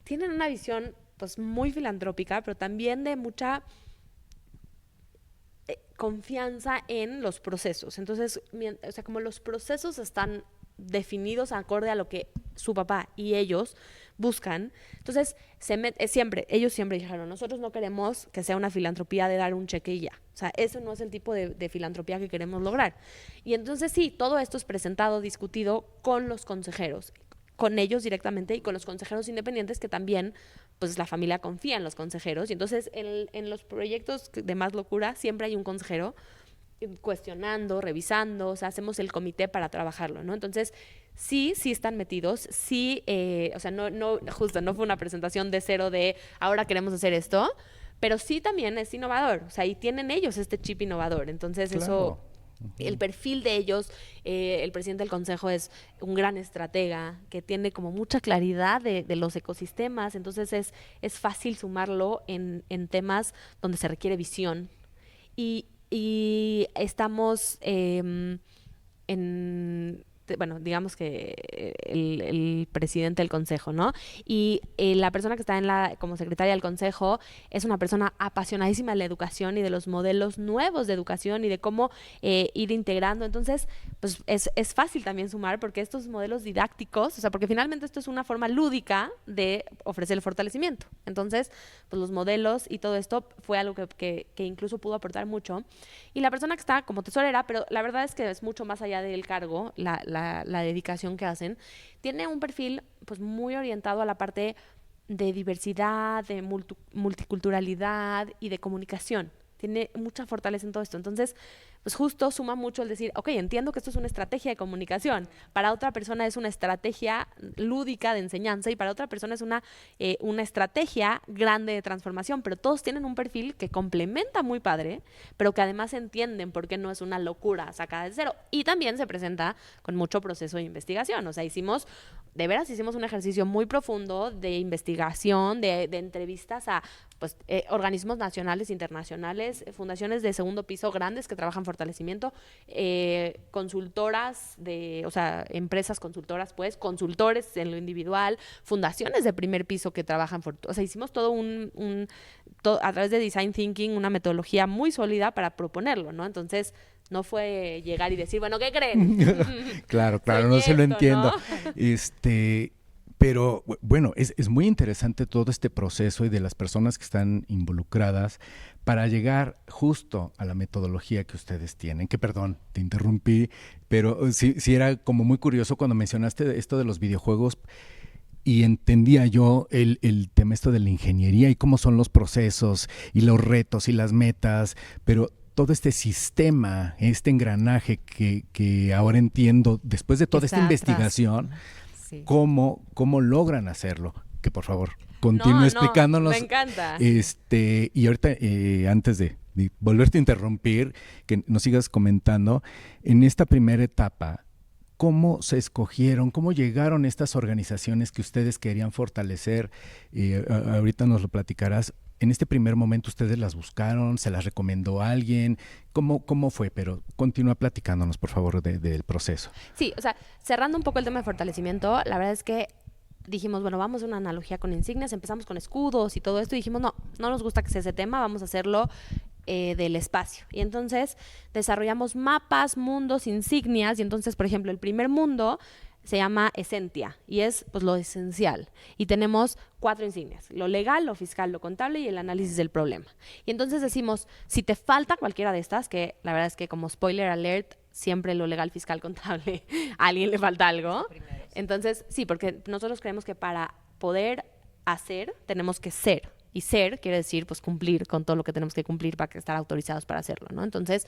tienen una visión pues muy filantrópica, pero también de mucha confianza en los procesos. Entonces, o sea, como los procesos están definidos acorde a lo que su papá y ellos buscan, entonces ellos siempre dijeron, nosotros no queremos que sea una filantropía de dar un cheque y ya. O sea, eso no es el tipo de filantropía que queremos lograr. Y entonces sí, todo esto es presentado, discutido con los consejeros, con ellos directamente y con los consejeros independientes que también, pues la familia confía en los consejeros. Y entonces en los proyectos de más locura siempre hay un consejero cuestionando, revisando, o sea, hacemos el comité para trabajarlo, ¿no? Entonces, sí están metidos, sí, o sea, no fue una presentación de cero de ahora queremos hacer esto, pero sí también es innovador, o sea, y tienen ellos este chip innovador, entonces Claro. eso, el perfil de ellos, el presidente del consejo es un gran estratega que tiene como mucha claridad de los ecosistemas, entonces es fácil sumarlo en temas donde se requiere visión y estamos bueno, digamos que el presidente del consejo, ¿no? Y la persona que está como secretaria del consejo es una persona apasionadísima de la educación y de los modelos nuevos de educación y de cómo ir integrando. Entonces, pues es fácil también sumar porque estos modelos didácticos, o sea, porque finalmente esto es una forma lúdica de ofrecer el fortalecimiento. Entonces, pues los modelos y todo esto fue algo que incluso pudo aportar mucho. Y la persona que está como tesorera, pero la verdad es que es mucho más allá del cargo, la dedicación que hacen, tiene un perfil pues muy orientado a la parte de diversidad, de multiculturalidad y de comunicación. Tiene mucha fortaleza en todo esto. Entonces, pues justo suma mucho el decir, ok, entiendo que esto es una estrategia de comunicación. Para otra persona es una estrategia lúdica de enseñanza y para otra persona es una estrategia grande de transformación. Pero todos tienen un perfil que complementa muy padre, pero que además entienden por qué no es una locura sacada de cero. Y también se presenta con mucho proceso de investigación. O sea, hicimos un ejercicio muy profundo de investigación, de entrevistas a pues, organismos nacionales, internacionales, fundaciones de segundo piso grandes que trabajan fortalecimiento, consultoras, o sea, empresas consultoras, pues, consultores en lo individual, fundaciones de primer piso que trabajan, o sea, hicimos todo a través de Design Thinking, una metodología muy sólida para proponerlo, ¿no? Entonces, no fue llegar y decir, bueno, ¿qué creen? Claro, no se lo entiendo. ¿No? Pero bueno, es muy interesante todo este proceso y de las personas que están involucradas para llegar justo a la metodología que ustedes tienen. Que perdón, te interrumpí, pero sí era como muy curioso cuando mencionaste esto de los videojuegos y entendía yo el tema esto de la ingeniería y cómo son los procesos y los retos y las metas, pero todo este sistema, este engranaje que ahora entiendo después de toda esta investigación, sí. ¿Cómo logran hacerlo? Que por favor continúe explicándonos. Me encanta. Y ahorita, antes de volverte a interrumpir, que nos sigas comentando, en esta primera etapa, ¿cómo se escogieron? ¿Cómo llegaron estas organizaciones que ustedes querían fortalecer? Ahorita nos lo platicarás. En este primer momento, ¿ustedes las buscaron? ¿Se las recomendó a alguien? ¿Cómo fue? Pero continúa platicándonos, por favor, del proceso. Sí, o sea, cerrando un poco el tema de fortalecimiento, la verdad es que dijimos, bueno, vamos a una analogía con insignias, empezamos con escudos y todo esto, y dijimos, no nos gusta que sea ese tema, vamos a hacerlo del espacio. Y entonces desarrollamos mapas, mundos, insignias, y entonces, por ejemplo, el primer mundo se llama Esentia y es pues lo esencial. Y tenemos 4 insignias: lo legal, lo fiscal, lo contable y el análisis del problema. Y entonces decimos, si te falta cualquiera de estas, que la verdad es que como spoiler alert, siempre lo legal, fiscal, contable, a alguien le falta algo. Entonces, sí, porque nosotros creemos que para poder hacer, tenemos que ser. Y ser quiere decir, pues, cumplir con todo lo que tenemos que cumplir para estar autorizados para hacerlo, ¿no? Entonces,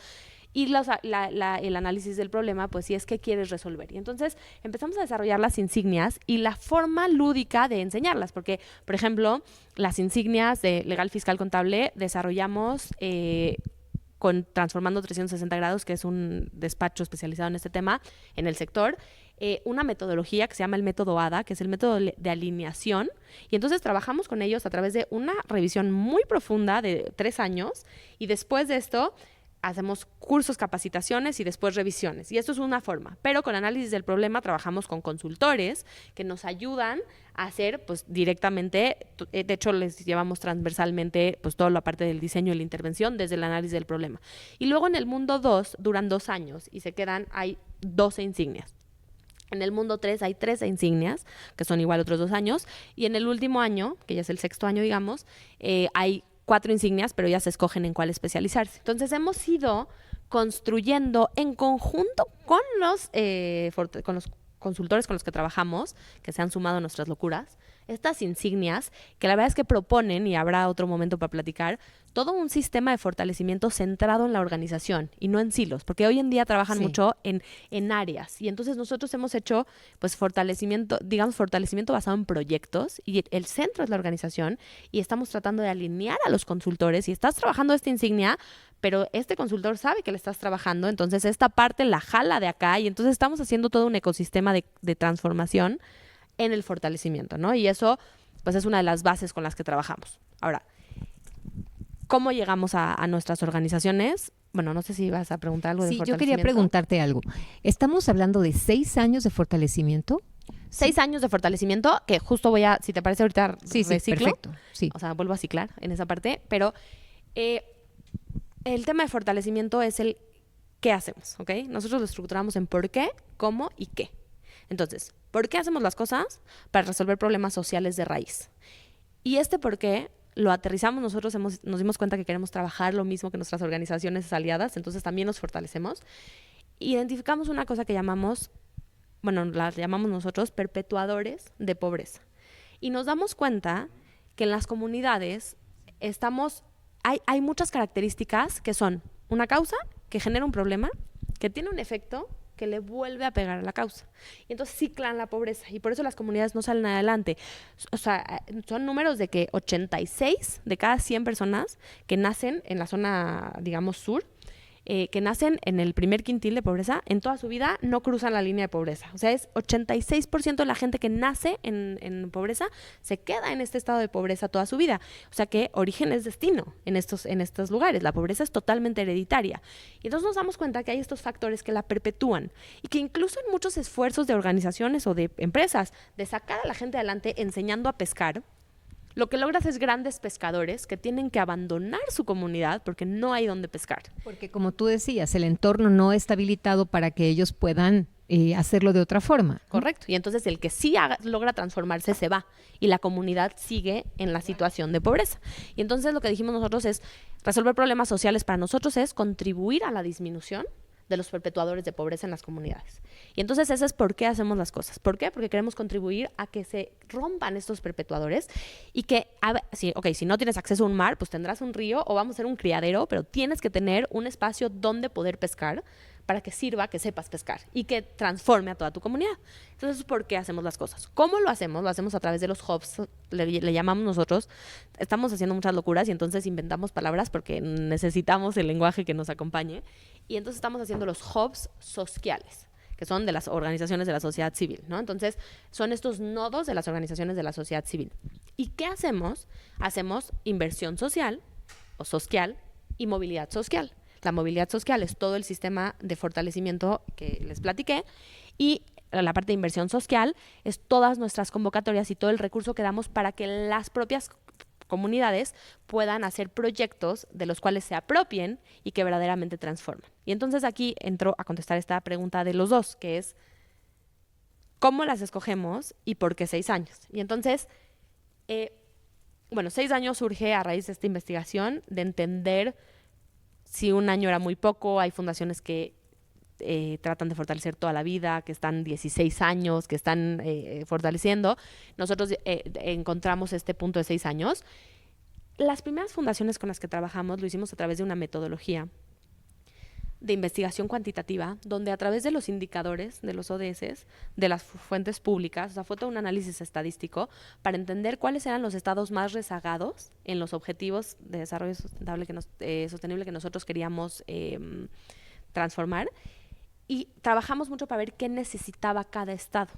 y el análisis del problema, pues, sí es qué quieres resolver. Y entonces empezamos a desarrollar las insignias y la forma lúdica de enseñarlas. Porque, por ejemplo, las insignias de legal, fiscal, contable desarrollamos con Transformando 360 Grados, que es un despacho especializado en este tema, en el sector, una metodología que se llama el método ADA, que es el método de alineación, y entonces trabajamos con ellos a través de una revisión muy profunda de 3 años, y después de esto hacemos cursos, capacitaciones y después revisiones. Y esto es una forma. Pero con análisis del problema trabajamos con consultores que nos ayudan a hacer pues directamente, de hecho les llevamos transversalmente pues toda la parte del diseño y la intervención desde el análisis del problema. Y luego en el mundo 2 duran 2 años y hay 12 insignias. En el mundo 3 hay 13 insignias, que son igual otros 2 años. Y en el último año, que ya es el 6º año, digamos, hay 4 insignias, pero ya se escogen en cuál especializarse. Entonces hemos ido construyendo en conjunto con los consultores con los que trabajamos, que se han sumado a nuestras locuras, estas insignias, que la verdad es que proponen, y habrá otro momento para platicar, todo un sistema de fortalecimiento centrado en la organización y no en silos, porque hoy en día trabajan mucho en áreas, y entonces nosotros hemos hecho pues fortalecimiento basado en proyectos, y el centro es la organización, y estamos tratando de alinear a los consultores, y estás trabajando esta insignia, pero este consultor sabe que le estás trabajando, entonces esta parte la jala de acá, y entonces estamos haciendo todo un ecosistema de transformación en el fortalecimiento, ¿no? Y eso, pues, es una de las bases con las que trabajamos. Ahora, ¿cómo llegamos a nuestras organizaciones? Bueno, no sé si vas a preguntar algo de fortalecimiento. Sí, yo quería preguntarte algo. ¿Estamos hablando de 6 años de fortalecimiento? 6 años de fortalecimiento, que justo voy a, si te parece ahorita, reciclo. Perfecto. Sí. O sea, vuelvo a ciclar en esa parte, pero el tema de fortalecimiento es el qué hacemos, ¿ok? Nosotros lo estructuramos en por qué, cómo y qué. Entonces, ¿por qué hacemos las cosas? Para resolver problemas sociales de raíz. Y este por qué lo aterrizamos nosotros, nos dimos cuenta que queremos trabajar lo mismo que nuestras organizaciones aliadas, entonces también nos fortalecemos. Identificamos una cosa que llamamos, bueno, la llamamos nosotros perpetuadores de pobreza. Y nos damos cuenta que en las comunidades hay muchas características que son una causa que genera un problema, que tiene un efecto que le vuelve a pegar a la causa. Y entonces ciclan la pobreza. Y por eso las comunidades no salen adelante. O sea, son números de que 86 de cada 100 personas que nacen en la zona, digamos, sur, que nacen en el primer quintil de pobreza, en toda su vida no cruzan la línea de pobreza. O sea, es 86% de la gente que nace en pobreza se queda en este estado de pobreza toda su vida. O sea que origen es destino en estos lugares. La pobreza es totalmente hereditaria. Y entonces nos damos cuenta que hay estos factores que la perpetúan y que incluso en muchos esfuerzos de organizaciones o de empresas de sacar a la gente adelante enseñando a pescar, lo que logras es grandes pescadores que tienen que abandonar su comunidad porque no hay donde pescar. Porque como tú decías, el entorno no está habilitado para que ellos puedan hacerlo de otra forma. Correcto. Y entonces el que sí logra transformarse se va y la comunidad sigue en la situación de pobreza. Y entonces lo que dijimos nosotros es resolver problemas sociales para nosotros es contribuir a la disminución de los perpetuadores de pobreza en las comunidades. Y entonces ese es por qué hacemos las cosas. ¿Por qué? Porque queremos contribuir a que se rompan estos perpetuadores y que, si no tienes acceso a un mar, pues tendrás un río o vamos a ser un criadero, pero tienes que tener un espacio donde poder pescar para que sirva que sepas pescar y que transforme a toda tu comunidad. Entonces, ¿por qué hacemos las cosas? ¿Cómo lo hacemos? Lo hacemos a través de los hubs, le llamamos nosotros. Estamos haciendo muchas locuras y entonces inventamos palabras porque necesitamos el lenguaje que nos acompañe. Y entonces estamos haciendo los hubs sociales, que son de las organizaciones de la sociedad civil, ¿no? Entonces, son estos nodos de las organizaciones de la sociedad civil. ¿Y qué hacemos? Hacemos inversión social o social y movilidad social. La movilidad social es todo el sistema de fortalecimiento que les platiqué y la parte de inversión social es todas nuestras convocatorias y todo el recurso que damos para que las propias comunidades puedan hacer proyectos de los cuales se apropien y que verdaderamente transformen. Y entonces aquí entro a contestar esta pregunta de los dos, que es ¿cómo las escogemos y por qué 6 años? Y entonces, 6 años surge a raíz de esta investigación de entender si un año era muy poco. Hay fundaciones que tratan de fortalecer toda la vida, que están 16 años, que están fortaleciendo. Nosotros encontramos este punto de 6 años. Las primeras fundaciones con las que trabajamos lo hicimos a través de una metodología de investigación cuantitativa, donde a través de los indicadores de los ODS, de las fuentes públicas, o sea, fue todo un análisis estadístico para entender cuáles eran los estados más rezagados en los objetivos de desarrollo sostenible que nosotros queríamos transformar, y trabajamos mucho para ver qué necesitaba cada estado.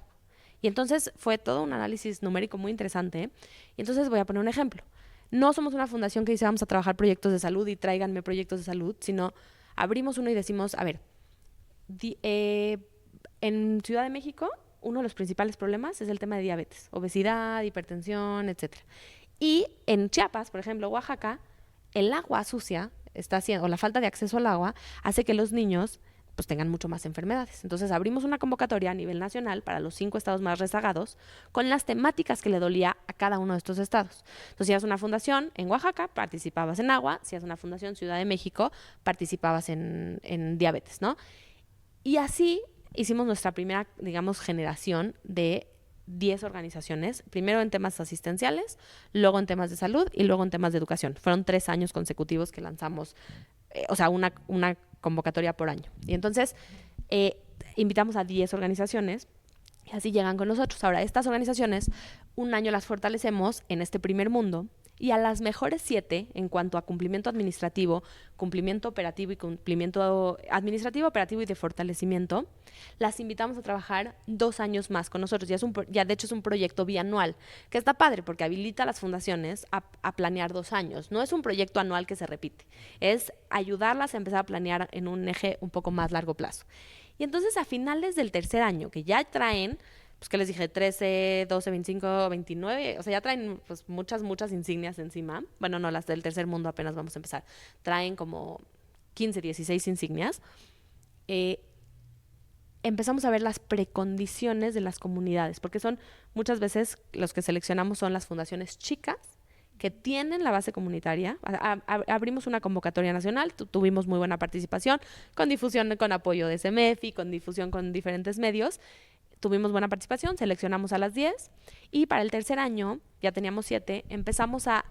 Y entonces fue todo un análisis numérico muy interesante. Y entonces voy a poner un ejemplo. No somos una fundación que dice vamos a trabajar proyectos de salud y tráiganme proyectos de salud, sino abrimos uno y decimos, a ver, en Ciudad de México uno de los principales problemas es el tema de diabetes, obesidad, hipertensión, etcétera. Y en Chiapas, por ejemplo, Oaxaca, el agua sucia o la falta de acceso al agua hace que los niños pues tengan mucho más enfermedades. Entonces abrimos una convocatoria a nivel nacional para los 5 estados más rezagados con las temáticas que le dolía a cada uno de estos estados. Entonces, si eras una fundación en Oaxaca, participabas en agua. Si eras una fundación Ciudad de México, participabas en diabetes, ¿no? Y así hicimos nuestra primera, digamos, generación de 10 organizaciones, primero en temas asistenciales, luego en temas de salud y luego en temas de educación. Fueron 3 años consecutivos que lanzamos, una convocatoria por año. Y entonces invitamos a 10 organizaciones y así llegan con nosotros. Ahora, estas organizaciones, un año las fortalecemos en este primer mundo y a las mejores 7 en cuanto a cumplimiento administrativo, cumplimiento operativo y cumplimiento administrativo, operativo y de fortalecimiento, las invitamos a trabajar 2 años más con nosotros. Ya de hecho es un proyecto bianual, que está padre porque habilita a las fundaciones a planear 2 años. No es un proyecto anual que se repite, es ayudarlas a empezar a planear en un eje un poco más largo plazo. Y entonces a finales del tercer año, que ya traen, pues que les dije, 13, 12, 25, 29, o sea, ya traen pues muchas insignias encima. Bueno, no, las del tercer mundo apenas vamos a empezar. Traen como 15, 16 insignias. Empezamos a ver las precondiciones de las comunidades, porque son muchas veces los que seleccionamos son las fundaciones chicas que tienen la base comunitaria. Abrimos una convocatoria nacional, tuvimos muy buena participación, con difusión con apoyo de CEMEFI, con difusión con diferentes medios. Tuvimos buena participación, seleccionamos a las 10 y para el tercer año, ya teníamos 7, empezamos a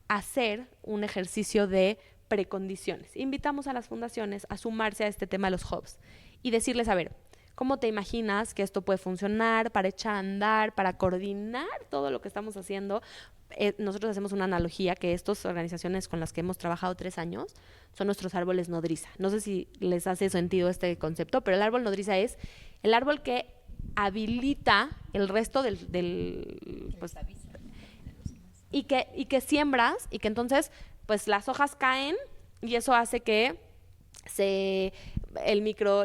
hacer un ejercicio de precondiciones. Invitamos a las fundaciones a sumarse a este tema de los hubs y decirles, a ver, ¿cómo te imaginas que esto puede funcionar para echar a andar, para coordinar todo lo que estamos haciendo? Nosotros hacemos una analogía que estas organizaciones con las que hemos trabajado 3 años son nuestros árboles nodriza. No sé si les hace sentido este concepto, pero el árbol nodriza es el árbol que habilita el resto pues, y que siembras y que entonces pues las hojas caen y eso hace que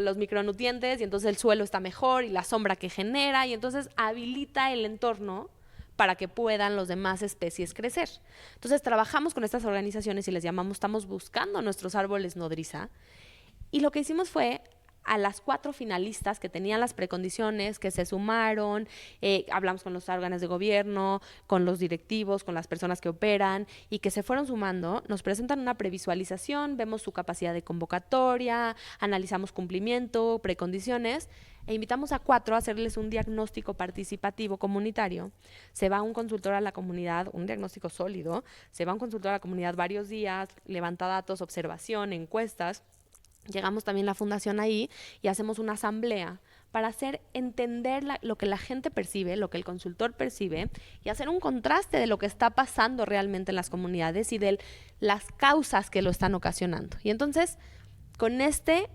los micronutrientes y entonces el suelo está mejor y la sombra que genera y entonces habilita el entorno para que puedan las demás especies crecer. Entonces trabajamos con estas organizaciones y les llamamos, estamos buscando nuestros árboles nodriza y lo que hicimos fue a las 4 finalistas que tenían las precondiciones, que se sumaron, hablamos con los órganos de gobierno, con los directivos, con las personas que operan y que se fueron sumando, nos presentan una previsualización, vemos su capacidad de convocatoria, analizamos cumplimiento, precondiciones e invitamos a 4 a hacerles un diagnóstico participativo comunitario. Se va un consultor a la comunidad, un diagnóstico sólido, se va un consultor a la comunidad varios días, levanta datos, observación, encuestas. Llegamos también la fundación ahí y hacemos una asamblea para hacer entender lo que la gente percibe, lo que el consultor percibe y hacer un contraste de lo que está pasando realmente en las comunidades y de las causas que lo están ocasionando. Y entonces, con este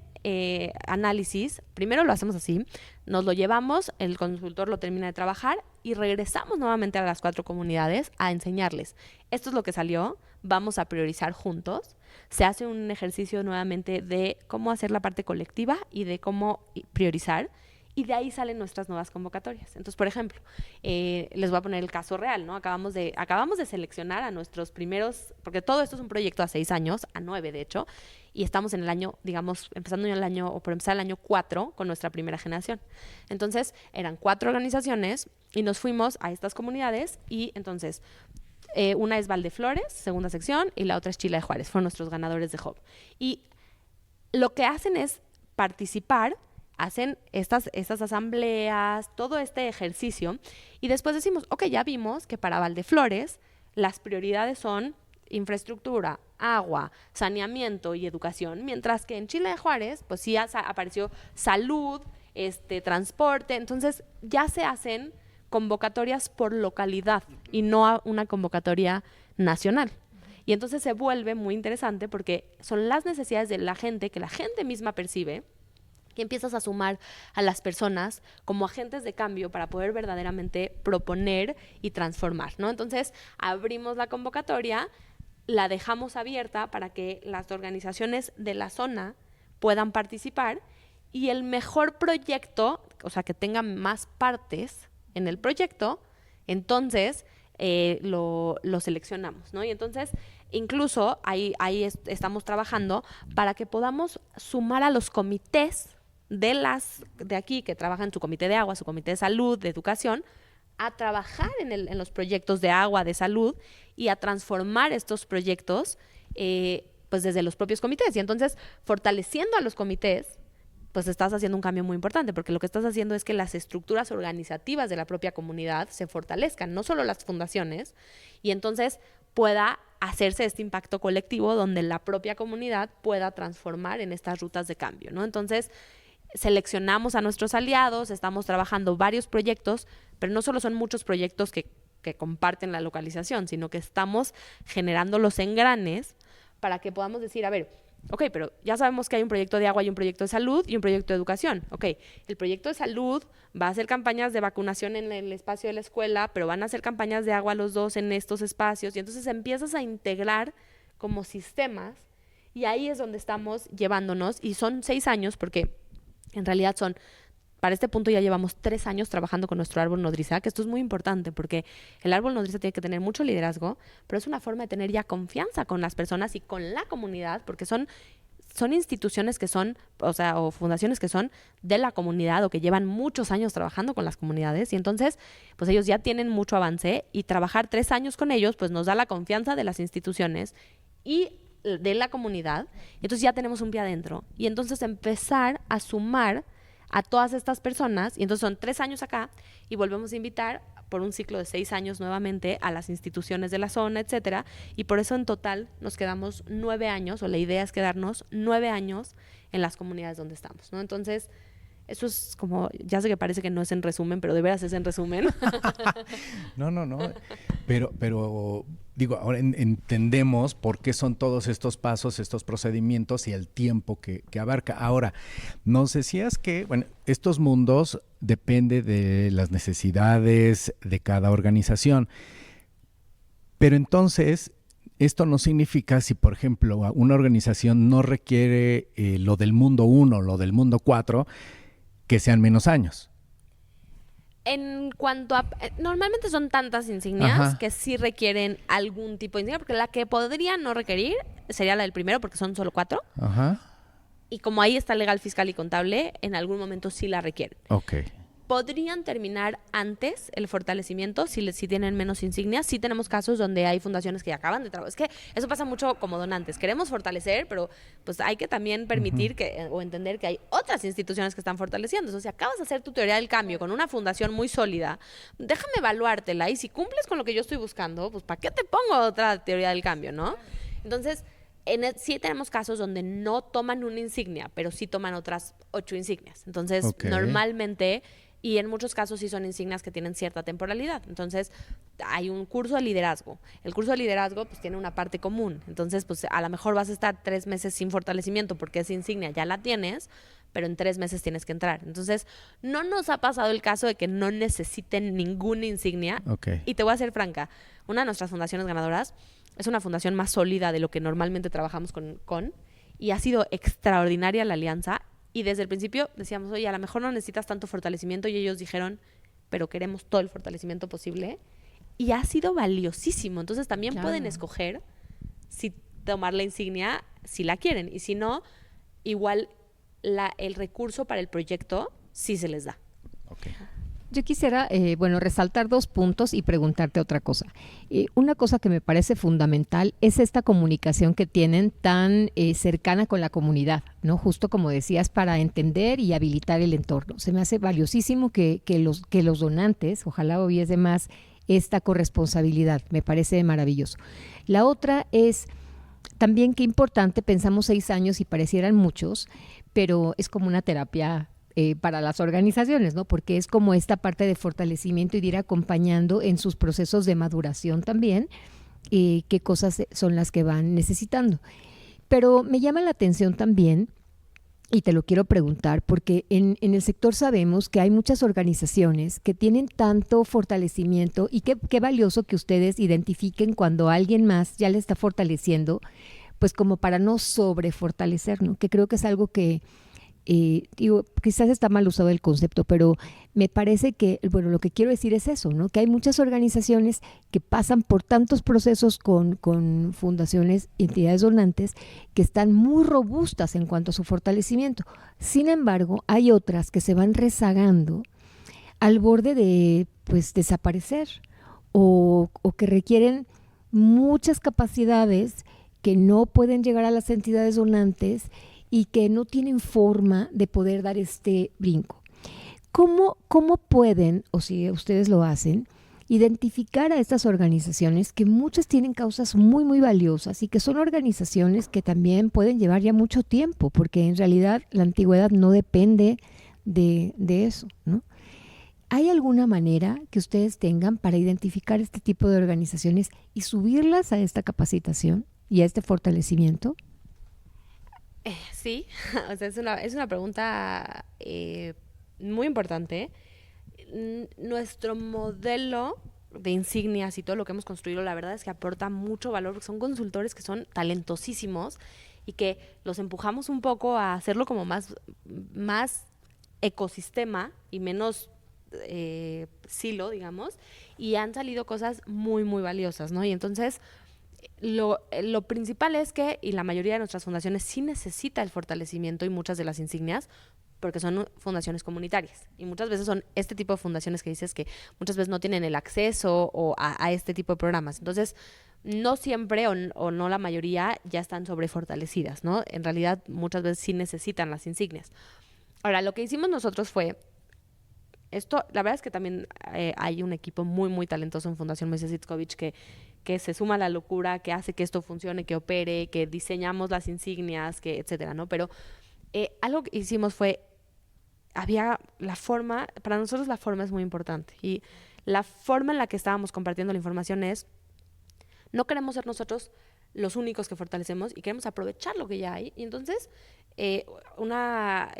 análisis, primero lo hacemos así, nos lo llevamos, el consultor lo termina de trabajar y regresamos nuevamente a las 4 comunidades a enseñarles, esto es lo que salió, vamos a priorizar juntos. Se hace un ejercicio nuevamente de cómo hacer la parte colectiva y de cómo priorizar y de ahí salen nuestras nuevas convocatorias. Entonces, por ejemplo, les voy a poner el caso real, ¿no? Acabamos de seleccionar a nuestros primeros, porque todo esto es un proyecto a 6 años, a 9 de hecho, y estamos en el año, digamos, empezando el año, o por empezar el año 4 con nuestra primera generación. Entonces, eran 4 organizaciones y nos fuimos a estas comunidades y entonces una es Valdeflores, segunda sección, y la otra es Chila de Juárez. Fueron nuestros ganadores de Hub. Y lo que hacen es participar, hacen estas asambleas, todo este ejercicio, y después decimos, ok, ya vimos que para Valdeflores las prioridades son infraestructura, agua, saneamiento y educación, mientras que en Chila de Juárez, pues sí apareció salud, transporte, entonces ya se hacen convocatorias por localidad y no una convocatoria nacional. Y entonces se vuelve muy interesante porque son las necesidades de la gente que la gente misma percibe que empiezas a sumar a las personas como agentes de cambio para poder verdaderamente proponer y transformar, ¿no? Entonces abrimos la convocatoria, la dejamos abierta para que las organizaciones de la zona puedan participar y el mejor proyecto, o sea, que tenga más partes en el proyecto, entonces lo seleccionamos, ¿no? Y entonces incluso ahí estamos trabajando para que podamos sumar a los comités de aquí que trabajan su comité de agua, su comité de salud, de educación, a trabajar en los proyectos de agua, de salud y a transformar estos proyectos pues desde los propios comités. Y entonces, fortaleciendo a los comités, pues estás haciendo un cambio muy importante, porque lo que estás haciendo es que las estructuras organizativas de la propia comunidad se fortalezcan, no solo las fundaciones, y entonces pueda hacerse este impacto colectivo donde la propia comunidad pueda transformar en estas rutas de cambio, ¿no? Entonces, seleccionamos a nuestros aliados, estamos trabajando varios proyectos, pero no solo son muchos proyectos que comparten la localización, sino que estamos generando los engranes para que podamos decir, a ver, ok, pero ya sabemos que hay un proyecto de agua y un proyecto de salud y un proyecto de educación. Ok, el proyecto de salud va a hacer campañas de vacunación en el espacio de la escuela, pero van a hacer campañas de agua los dos en estos espacios. Y entonces empiezas a integrar como sistemas y ahí es donde estamos llevándonos. Y son 6 años porque en realidad para este punto ya llevamos 3 años trabajando con nuestro árbol nodriza, que esto es muy importante porque el árbol nodriza tiene que tener mucho liderazgo, pero es una forma de tener ya confianza con las personas y con la comunidad, porque son instituciones que son, o fundaciones que son de la comunidad o que llevan muchos años trabajando con las comunidades y entonces, pues ellos ya tienen mucho avance y trabajar 3 años con ellos, pues nos da la confianza de las instituciones y de la comunidad. Entonces ya tenemos un pie adentro y entonces empezar a sumar a todas estas personas, y entonces son 3 años acá, y volvemos a invitar por un ciclo de 6 años nuevamente a las instituciones de la zona, etcétera, y por eso en total nos quedamos 9 años, o la idea es quedarnos 9 años en las comunidades donde estamos, ¿no? Entonces, eso es como, ya sé que parece que no es en resumen, pero de veras es en resumen. No. Pero digo, ahora entendemos por qué son todos estos pasos, estos procedimientos y el tiempo que abarca. Ahora, nos decías que, bueno, estos mundos depende de las necesidades de cada organización. Pero entonces, esto no significa si, por ejemplo, una organización no requiere lo del mundo 1, lo del mundo 4, que sean menos años. En cuanto a... normalmente son tantas insignias Ajá. que sí requieren algún tipo de insignia, porque la que podría no requerir sería la del primero, porque son solo 4. Ajá. Y como ahí está legal, fiscal y contable, en algún momento sí la requieren. Ok. Podrían terminar antes el fortalecimiento si tienen menos insignias. Sí tenemos casos donde hay fundaciones que ya acaban de trabajar. Es que eso pasa mucho como donantes. Queremos fortalecer, pero pues hay que también permitir o entender que hay otras instituciones que están fortaleciendo. O sea, si acabas de hacer tu teoría del cambio con una fundación muy sólida, déjame evaluártela y si cumples con lo que yo estoy buscando, pues ¿para qué te pongo otra teoría del cambio, no? Entonces, sí tenemos casos donde no toman una insignia, pero sí toman otras 8 insignias. Entonces, normalmente... Y en muchos casos sí son insignias que tienen cierta temporalidad. Entonces, hay un curso de liderazgo. El curso de liderazgo pues tiene una parte común. Entonces, pues a lo mejor vas a estar 3 meses sin fortalecimiento porque esa insignia ya la tienes, pero en 3 meses tienes que entrar. Entonces, no nos ha pasado el caso de que no necesiten ninguna insignia. Okay. Y te voy a ser franca. Una de nuestras fundaciones ganadoras es una fundación más sólida de lo que normalmente trabajamos con y ha sido extraordinaria la alianza. Y desde el principio decíamos, oye, a lo mejor no necesitas tanto fortalecimiento. Y ellos dijeron, pero queremos todo el fortalecimiento posible. Y ha sido valiosísimo. Entonces también pueden escoger si tomar la insignia, si la quieren. Y si no, igual el recurso para el proyecto sí se les da. Okay. Yo quisiera, resaltar 2 puntos y preguntarte otra cosa. Una cosa que me parece fundamental es esta comunicación que tienen tan cercana con la comunidad, ¿no? Justo como decías, para entender y habilitar el entorno. Se me hace valiosísimo que los donantes, ojalá hubiese más esta corresponsabilidad. Me parece maravilloso. La otra es también qué importante, pensamos 6 años y parecieran muchos, pero es como una terapia para las organizaciones, ¿no? Porque es como esta parte de fortalecimiento y de ir acompañando en sus procesos de maduración también, qué cosas son las que van necesitando. Pero me llama la atención también, y te lo quiero preguntar, porque en el sector sabemos que hay muchas organizaciones que tienen tanto fortalecimiento y qué valioso que ustedes identifiquen cuando alguien más ya le está fortaleciendo, pues como para no sobrefortalecer, ¿no? Que creo que es algo que quizás está mal usado el concepto, pero me parece que, bueno, lo que quiero decir es eso, ¿no? Que hay muchas organizaciones que pasan por tantos procesos con fundaciones y entidades donantes que están muy robustas en cuanto a su fortalecimiento. Sin embargo, hay otras que se van rezagando al borde de, pues, desaparecer o que requieren muchas capacidades que no pueden llegar a las entidades donantes y que no tienen forma de poder dar este brinco. ¿Cómo pueden, o si ustedes lo hacen, identificar a estas organizaciones que muchas tienen causas muy, muy valiosas y que son organizaciones que también pueden llevar ya mucho tiempo, porque en realidad la antigüedad no depende de eso, ¿no? ¿Hay alguna manera que ustedes tengan para identificar este tipo de organizaciones y subirlas a esta capacitación y a este fortalecimiento? Sí, o sea, es una pregunta muy importante. Nuestro modelo de insignias y todo lo que hemos construido, la verdad es que aporta mucho valor, porque son consultores que son talentosísimos y que los empujamos un poco a hacerlo como más ecosistema y menos silo, digamos, y han salido cosas muy, muy valiosas, ¿no? Y entonces lo principal es que, y la mayoría de nuestras fundaciones sí necesita el fortalecimiento y muchas de las insignias, porque son fundaciones comunitarias. Y muchas veces son este tipo de fundaciones que dices que muchas veces no tienen el acceso a este tipo de programas. Entonces, no siempre o no la mayoría ya están sobrefortalecidas, ¿no? En realidad, muchas veces sí necesitan las insignias. Ahora, lo que hicimos nosotros fue esto, la verdad es que también hay un equipo muy, muy talentoso en Fundación Moisés Itzkovich que se suma a la locura, que hace que esto funcione, que opere, que diseñamos las insignias, que etcétera, ¿no? Pero algo que hicimos fue, había la forma, para nosotros la forma es muy importante. Y la forma en la que estábamos compartiendo la información es, no queremos ser nosotros los únicos que fortalecemos y queremos aprovechar lo que ya hay. Y entonces, la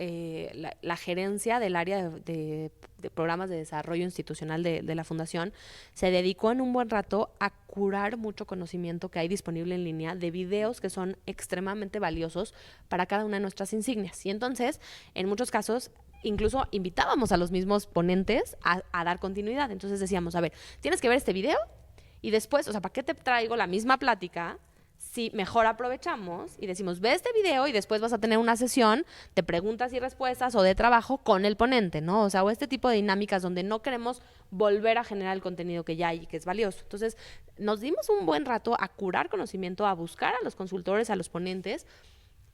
gerencia del área de programas de desarrollo institucional de la fundación se dedicó en un buen rato a curar mucho conocimiento que hay disponible en línea de videos que son extremadamente valiosos para cada una de nuestras insignias. Y entonces, en muchos casos, incluso invitábamos a los mismos ponentes a dar continuidad. Entonces decíamos, a ver, tienes que ver este video y después, o sea, ¿para qué te traigo la misma plática si mejor aprovechamos y decimos, ve este video y después vas a tener una sesión de preguntas y respuestas o de trabajo con el ponente, ¿no? O sea, o este tipo de dinámicas donde no queremos volver a generar el contenido que ya hay y que es valioso. Entonces, nos dimos un buen rato a curar conocimiento, a buscar a los consultores, a los ponentes,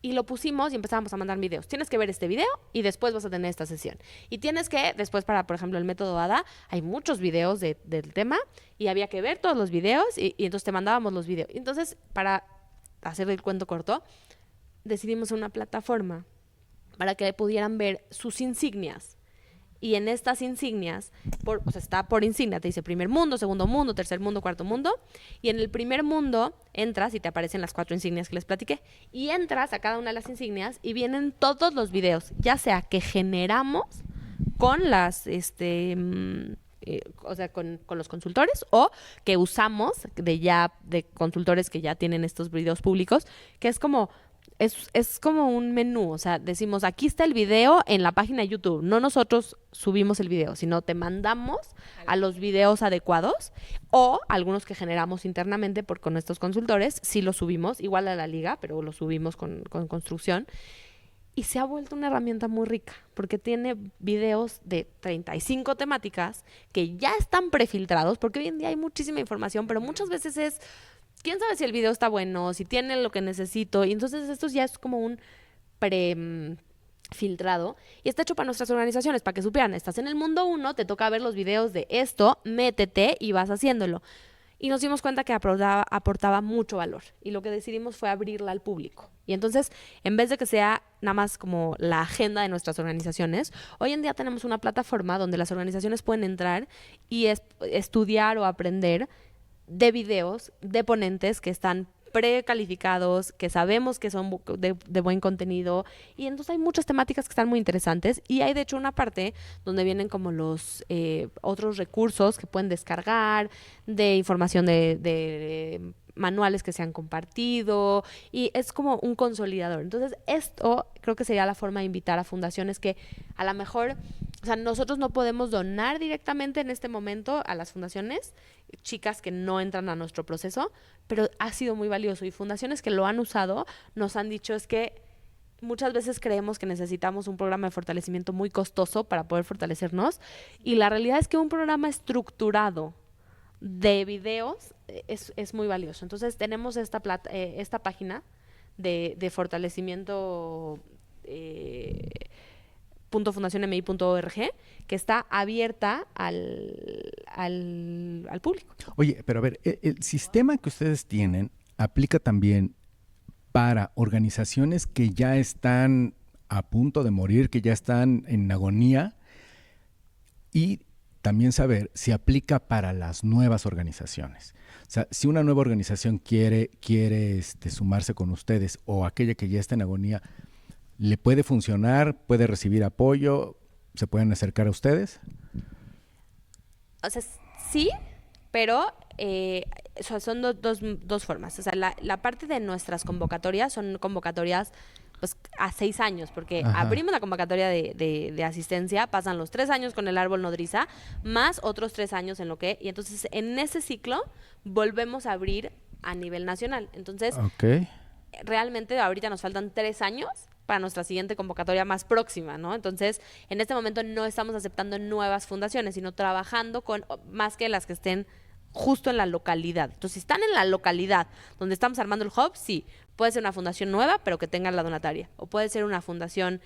y lo pusimos y empezamos a mandar videos. Tienes que ver este video y después vas a tener esta sesión. Y tienes que, después para, por ejemplo, el método ADA, hay muchos videos del tema y había que ver todos los videos y entonces te mandábamos los videos. Y entonces, para hacer el cuento corto, decidimos una plataforma para que pudieran ver sus insignias. Y en estas insignias, o sea, está por insignia, te dice primer mundo, segundo mundo, tercer mundo, cuarto mundo. Y en el primer mundo entras y te aparecen las 4 insignias que les platiqué. Y entras a cada una de las insignias y vienen todos los videos, ya sea que generamos con las, o sea, con los consultores o que usamos de consultores que ya tienen estos videos públicos, que es como... Es como un menú, o sea, decimos, aquí está el video en la página de YouTube. No nosotros subimos el video, sino te mandamos a los videos adecuados o algunos que generamos internamente con estos consultores, sí los subimos, igual a la liga, pero los subimos con construcción. Y se ha vuelto una herramienta muy rica, porque tiene videos de 35 temáticas que ya están prefiltrados, porque hoy en día hay muchísima información, pero muchas veces es... ¿Quién sabe si el video está bueno, si tiene lo que necesito? Y entonces esto ya es como un filtrado y está hecho para nuestras organizaciones, para que supieran, estás en el mundo 1, te toca ver los videos de esto, métete y vas haciéndolo. Y nos dimos cuenta que aportaba mucho valor y lo que decidimos fue abrirla al público. Y entonces, en vez de que sea nada más como la agenda de nuestras organizaciones, hoy en día tenemos una plataforma donde las organizaciones pueden entrar y estudiar o aprender de videos, de ponentes que están precalificados, que sabemos que son de buen contenido, y entonces hay muchas temáticas que están muy interesantes y hay de hecho una parte donde vienen como los otros recursos que pueden descargar, de información de manuales que se han compartido y es como un consolidador. Entonces esto creo que sería la forma de invitar a fundaciones que a lo mejor, o sea, nosotros no podemos donar directamente en este momento a las fundaciones, chicas que no entran a nuestro proceso, pero ha sido muy valioso y fundaciones que lo han usado nos han dicho es que muchas veces creemos que necesitamos un programa de fortalecimiento muy costoso para poder fortalecernos y la realidad es que un programa estructurado de videos es muy valioso. Entonces tenemos esta página de fortalecimiento .fundacionmi.org, que está abierta al público. Oye, pero a ver, el sistema que ustedes tienen aplica también para organizaciones que ya están a punto de morir, que ya están en agonía, y también saber si aplica para las nuevas organizaciones. O sea, si una nueva organización quiere sumarse con ustedes, o aquella que ya está en agonía, ¿le puede funcionar? ¿Puede recibir apoyo? ¿Se pueden acercar a ustedes? O sea, sí, pero son dos formas. O sea, la parte de nuestras convocatorias son convocatorias pues a 6 años, porque abrimos la convocatoria de asistencia, pasan los 3 años con el árbol nodriza, más otros 3 años en lo que, y entonces en ese ciclo volvemos a abrir a nivel nacional. Entonces, realmente ahorita nos faltan 3 años para nuestra siguiente convocatoria más próxima, ¿no? Entonces, en este momento no estamos aceptando nuevas fundaciones, sino trabajando con más que las que estén justo en la localidad. Entonces, si están en la localidad donde estamos armando el hub, sí, puede ser una fundación nueva, pero que tenga la donataria. O puede ser una fundación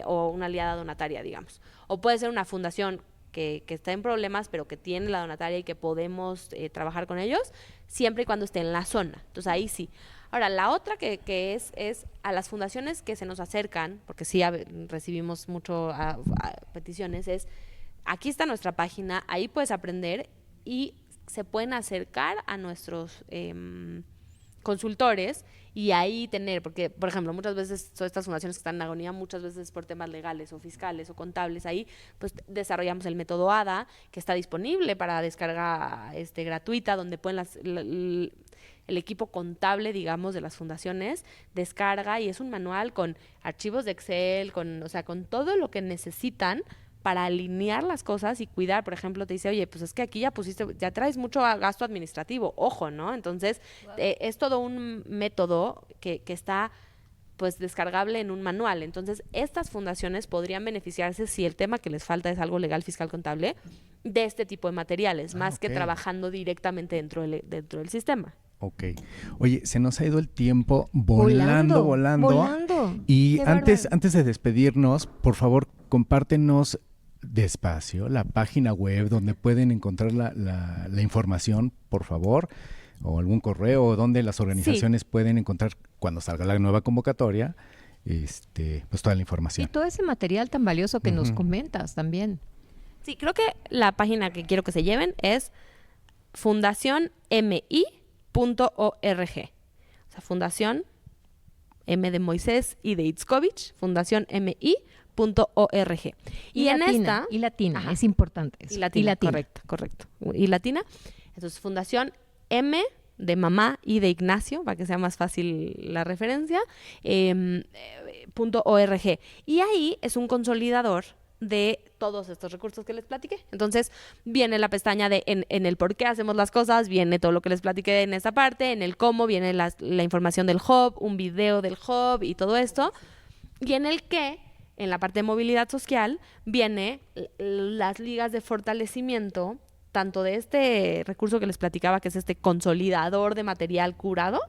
o una aliada donataria, digamos. O puede ser una fundación que está en problemas, pero que tiene la donataria y que podemos trabajar con ellos, siempre y cuando esté en la zona. Entonces, ahí sí. Ahora, la otra que es a las fundaciones que se nos acercan, porque sí recibimos mucho peticiones, es aquí está nuestra página, ahí puedes aprender y se pueden acercar a nuestros consultores y ahí tener, porque, por ejemplo, muchas veces son estas fundaciones que están en agonía, muchas veces por temas legales o fiscales o contables, ahí pues desarrollamos el método ADA, que está disponible para descarga gratuita, donde pueden el equipo contable, digamos, de las fundaciones descarga, y es un manual con archivos de Excel, con todo lo que necesitan para alinear las cosas y cuidar. Por ejemplo, te dice, oye, pues es que aquí ya traes mucho gasto administrativo, ojo, ¿no? Entonces, es todo un método que está pues descargable en un manual. Entonces, estas fundaciones podrían beneficiarse, si el tema que les falta es algo legal, fiscal, contable, de este tipo de materiales, más que trabajando directamente dentro del sistema. Ok. Oye, se nos ha ido el tiempo volando. Y antes de despedirnos, por favor, compártenos despacio la página web donde pueden encontrar la información, por favor, o algún correo, donde las organizaciones pueden encontrar cuando salga la nueva convocatoria, pues toda la información. Y todo ese material tan valioso que nos comentas también. Sí, creo que la página que quiero que se lleven es fundacionmi.org. O sea, Fundación M de Moisés y de Itzkovich, fundacionmi.org. Y latina, latina, es importante eso. Y latina, correcto. Y latina. Entonces, Fundación M de mamá y de Ignacio, para que sea más fácil la referencia, .org. Y ahí es un consolidador de todos estos recursos que les platiqué. Entonces, viene la pestaña de en el por qué hacemos las cosas, viene todo lo que les platiqué en esta parte, en el cómo, viene la información del hub, un video del hub y todo esto. Y en el qué, en la parte de movilidad social, viene las ligas de fortalecimiento, tanto de este recurso que les platicaba, que es este consolidador de material curado,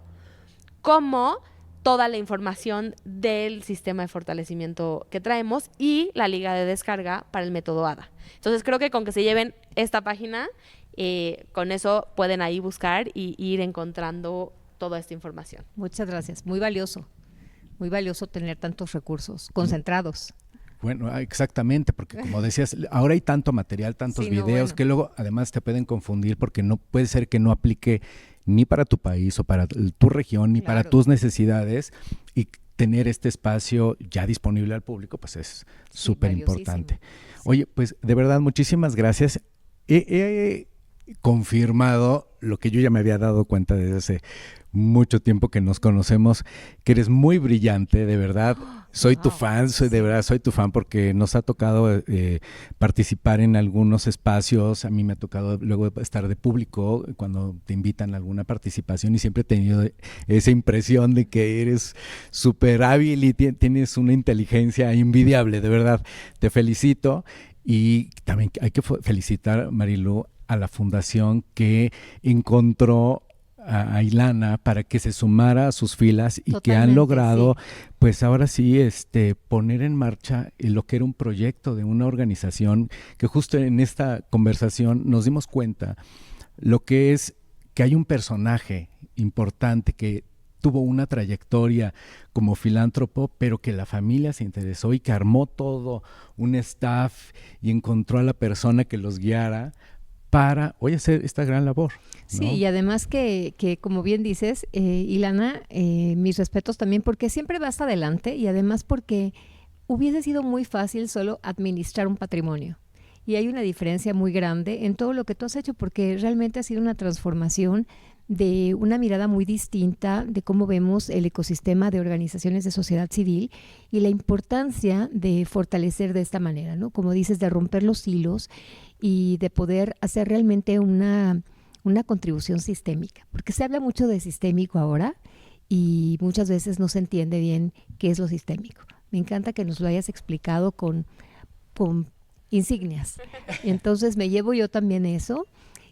como toda la información del sistema de fortalecimiento que traemos y la liga de descarga para el método ADA. Entonces, creo que con que se lleven esta página, con eso pueden ahí buscar y ir encontrando toda esta información. Muchas gracias. Muy valioso tener tantos recursos concentrados. Bueno, exactamente, porque como decías, ahora hay tanto material, tantos videos, que luego además te pueden confundir, porque no puede ser que no aplique ni para tu país o para tu región, ni para tus necesidades, y tener este espacio ya disponible al público, pues es súper importante. Sí. Oye, pues de verdad, muchísimas gracias. He confirmado lo que yo ya me había dado cuenta desde hace mucho tiempo que nos conocemos, que eres muy brillante, de verdad. Soy tu fan, soy tu fan, porque nos ha tocado participar en algunos espacios. A mí me ha tocado luego estar de público cuando te invitan a alguna participación, y siempre he tenido esa impresión de que eres súper hábil y tienes una inteligencia envidiable, de verdad. Te felicito, y también hay que felicitar, Marilu, a la fundación que encontró a Ilana para que se sumara a sus filas y que han Totalmente, logrado, sí. pues ahora sí, poner en marcha lo que era un proyecto de una organización que justo en esta conversación nos dimos cuenta lo que es que hay un personaje importante que tuvo una trayectoria como filántropo, pero que la familia se interesó y que armó todo un staff y encontró a la persona que los guiara para hoy hacer esta gran labor, ¿no? Sí, y además que como bien dices, Ilana, mis respetos también, porque siempre vas adelante y además porque hubiese sido muy fácil solo administrar un patrimonio. Y hay una diferencia muy grande en todo lo que tú has hecho, porque realmente ha sido una transformación de una mirada muy distinta de cómo vemos el ecosistema de organizaciones de sociedad civil y la importancia de fortalecer de esta manera, ¿no? Como dices, de romper los hilos y de poder hacer realmente una contribución sistémica, porque se habla mucho de sistémico ahora y muchas veces no se entiende bien qué es lo sistémico. Me encanta que nos lo hayas explicado con insignias. Entonces me llevo yo también eso.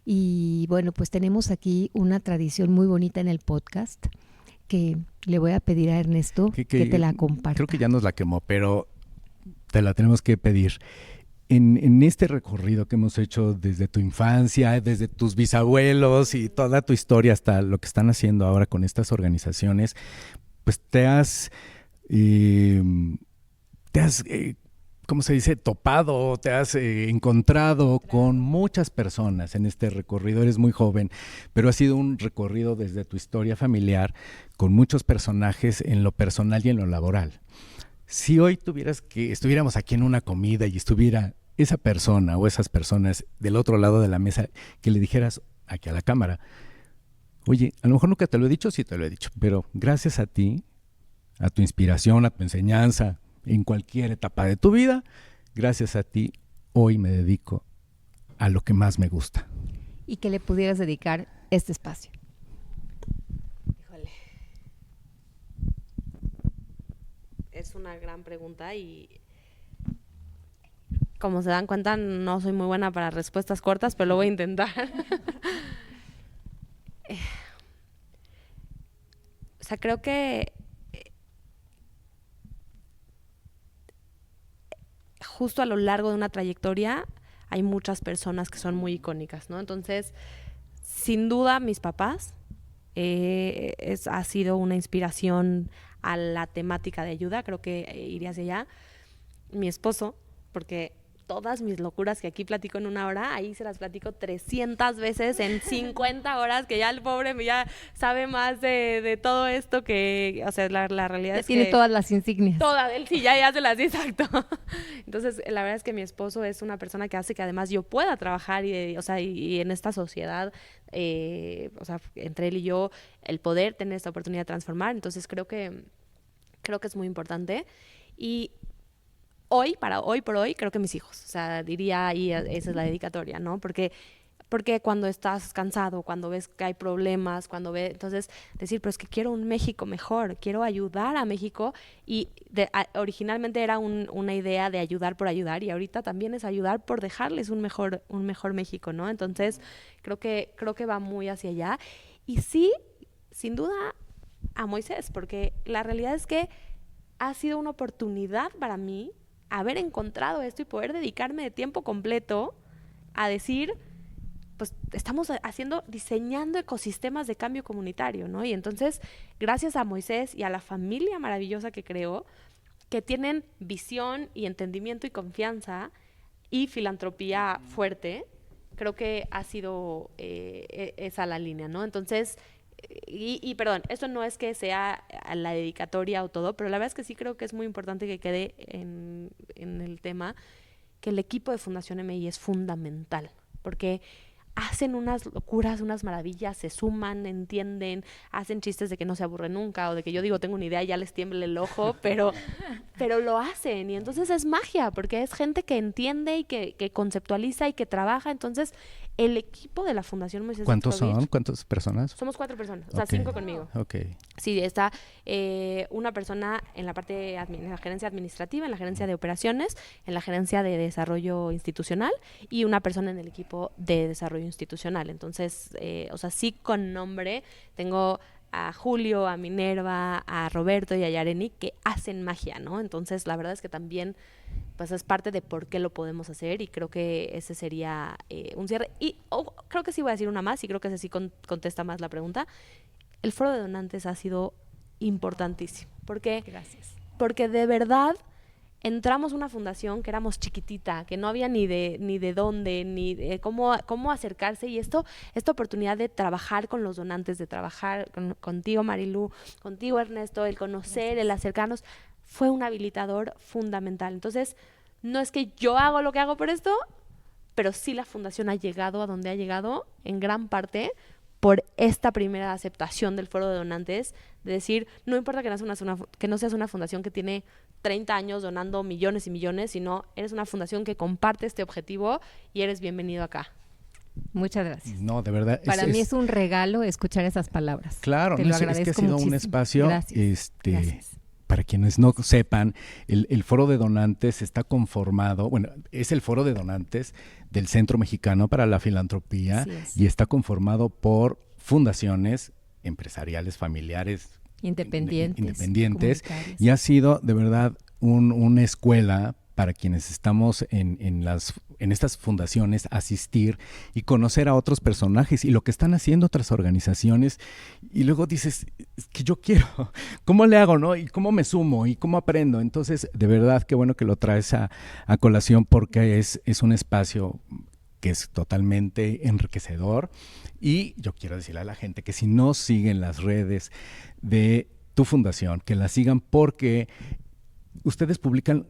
Y bueno, pues tenemos aquí una tradición muy bonita en el podcast que le voy a pedir a Ernesto que te la comparta. Creo que ya nos la quemó, pero te la tenemos que pedir. En este recorrido que hemos hecho desde tu infancia, desde tus bisabuelos y toda tu historia hasta lo que están haciendo ahora con estas organizaciones, pues te has ¿cómo se dice? Topado, te has encontrado con muchas personas en este recorrido. Eres muy joven, pero ha sido un recorrido desde tu historia familiar con muchos personajes en lo personal y en lo laboral. Si hoy estuviéramos aquí en una comida y estuviera esa persona o esas personas del otro lado de la mesa, que le dijeras aquí a la cámara, oye, a lo mejor nunca te lo he dicho, sí te lo he dicho, pero gracias a ti, a tu inspiración, a tu enseñanza, en cualquier etapa de tu vida, gracias a ti, hoy me dedico a lo que más me gusta. Y que le pudieras dedicar este espacio. Híjole. Es una gran pregunta y como se dan cuenta no soy muy buena para respuestas cortas, pero lo voy a intentar. O sea, creo que justo a lo largo de una trayectoria hay muchas personas que son muy icónicas, ¿no? Entonces, sin duda, mis papás ha sido una inspiración a la temática de ayuda, creo que iría hacia allá. Mi esposo, porque todas mis locuras que aquí platico en 1 hora, ahí se las platico 300 veces en 50 horas, que ya el pobre ya sabe más de todo esto que, o sea, la realidad es que... Tiene todas las insignias. Todas, él sí, ya se las dice, exacto. Entonces, la verdad es que mi esposo es una persona que hace que además yo pueda trabajar y en esta sociedad, o sea, entre él y yo, el poder tener esta oportunidad de transformar. Entonces, creo que es muy importante. Y hoy por hoy, creo que mis hijos, o sea, diría ahí, esa es la dedicatoria, ¿no? Porque cuando estás cansado, cuando ves que hay problemas, entonces decir, pero es que quiero un México mejor, quiero ayudar a México y originalmente era una idea de ayudar por ayudar y ahorita también es ayudar por dejarles un mejor México, ¿no? Entonces creo que va muy hacia allá y sí, sin duda a Moisés, porque la realidad es que ha sido una oportunidad para mí haber encontrado esto y poder dedicarme de tiempo completo a decir, pues estamos diseñando ecosistemas de cambio comunitario, ¿no? Y entonces, gracias a Moisés y a la familia maravillosa que creó, que tienen visión y entendimiento y confianza y filantropía fuerte, creo que ha sido esa la línea, ¿no? Entonces, perdón, esto no es que sea a la dedicatoria o todo, pero la verdad es que sí creo que es muy importante que quede en el tema que el equipo de Fundación MI es fundamental, porque hacen unas locuras, unas maravillas, se suman, entienden, hacen chistes de que no se aburren nunca o de que yo digo tengo una idea y ya les tiembla el ojo, pero lo hacen y entonces es magia porque es gente que entiende y que conceptualiza y que trabaja. Entonces el equipo de la Fundación Moisés ¿Cuántos Petrovich, son? ¿Cuántas personas? Somos 4 personas, o sea, 5 conmigo. Okay. Sí, está una persona en la parte en la gerencia administrativa, en la gerencia de operaciones, en la gerencia de desarrollo institucional y una persona en el equipo de desarrollo institucional. Entonces, o sea, sí con nombre tengo a Julio, a Minerva, a Roberto y a Yareni que hacen magia, ¿no? Entonces, la verdad es que también pues es parte de por qué lo podemos hacer y creo que ese sería un cierre. Y creo que sí voy a decir una más y creo que ese sí contesta más la pregunta. El foro de donantes ha sido importantísimo. Gracias. Porque de verdad entramos a una fundación que éramos chiquitita, que no había ni de dónde, ni de cómo acercarse, y esta oportunidad de trabajar con los donantes, de trabajar contigo, Marilu, contigo, Ernesto, el conocer, el acercarnos, fue un habilitador fundamental. Entonces, no es que yo hago lo que hago por esto, pero sí la fundación ha llegado a donde ha llegado en gran parte por esta primera aceptación del foro de donantes, de decir, no importa que no seas una fundación que tiene 30 años donando millones y millones, sino eres una fundación que comparte este objetivo y eres bienvenido acá. Muchas gracias. No, de verdad. Para mí es un regalo escuchar esas palabras. Claro, Te lo agradezco es que ha sido muchísimo. un espacio, Gracias. Gracias. Para quienes no sepan, el foro de donantes está conformado, bueno, es el foro de donantes del Centro Mexicano para la Filantropía y está conformado por fundaciones empresariales, familiares, independientes y ha sido de verdad una escuela para quienes estamos en estas fundaciones, asistir y conocer a otros personajes y lo que están haciendo otras organizaciones, y luego dices, es que yo quiero, ¿cómo le hago, no? ¿Y cómo me sumo? ¿Y cómo aprendo? Entonces, de verdad, qué bueno que lo traes a colación, porque es un espacio que es totalmente enriquecedor, y yo quiero decirle a la gente que si no siguen las redes de tu fundación, que las sigan, porque ustedes publican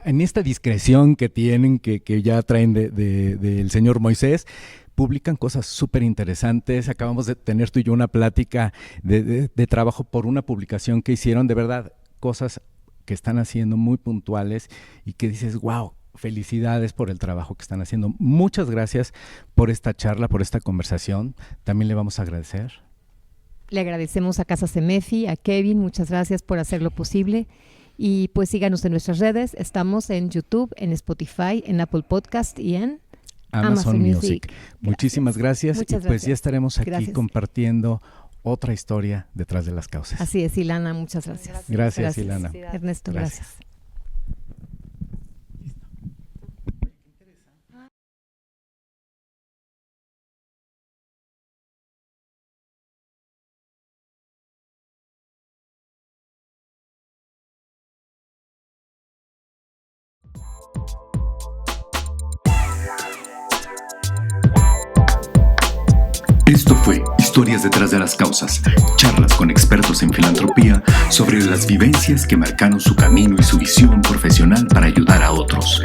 en esta discreción que tienen, que ya traen del señor Moisés, publican cosas súper interesantes. Acabamos de tener tú y yo una plática de trabajo por una publicación que hicieron, de verdad, cosas que están haciendo muy puntuales y que dices, wow, felicidades por el trabajo que están haciendo. Muchas gracias por esta charla, por esta conversación. También le vamos a agradecer. Le agradecemos a Casa CEMEFI, a Kevin, muchas gracias por hacerlo posible. Y pues síganos en nuestras redes, estamos en YouTube, en Spotify, en Apple Podcast y en Amazon Music. Muchísimas gracias. Muchas y pues gracias. Ya estaremos aquí Gracias. Compartiendo otra historia detrás de las causas. Así es, Ilana, muchas gracias. Gracias, Ilana. Ernesto, gracias. Esto fue Historias detrás de las causas, charlas con expertos en filantropía sobre las vivencias que marcaron su camino y su visión profesional para ayudar a otros.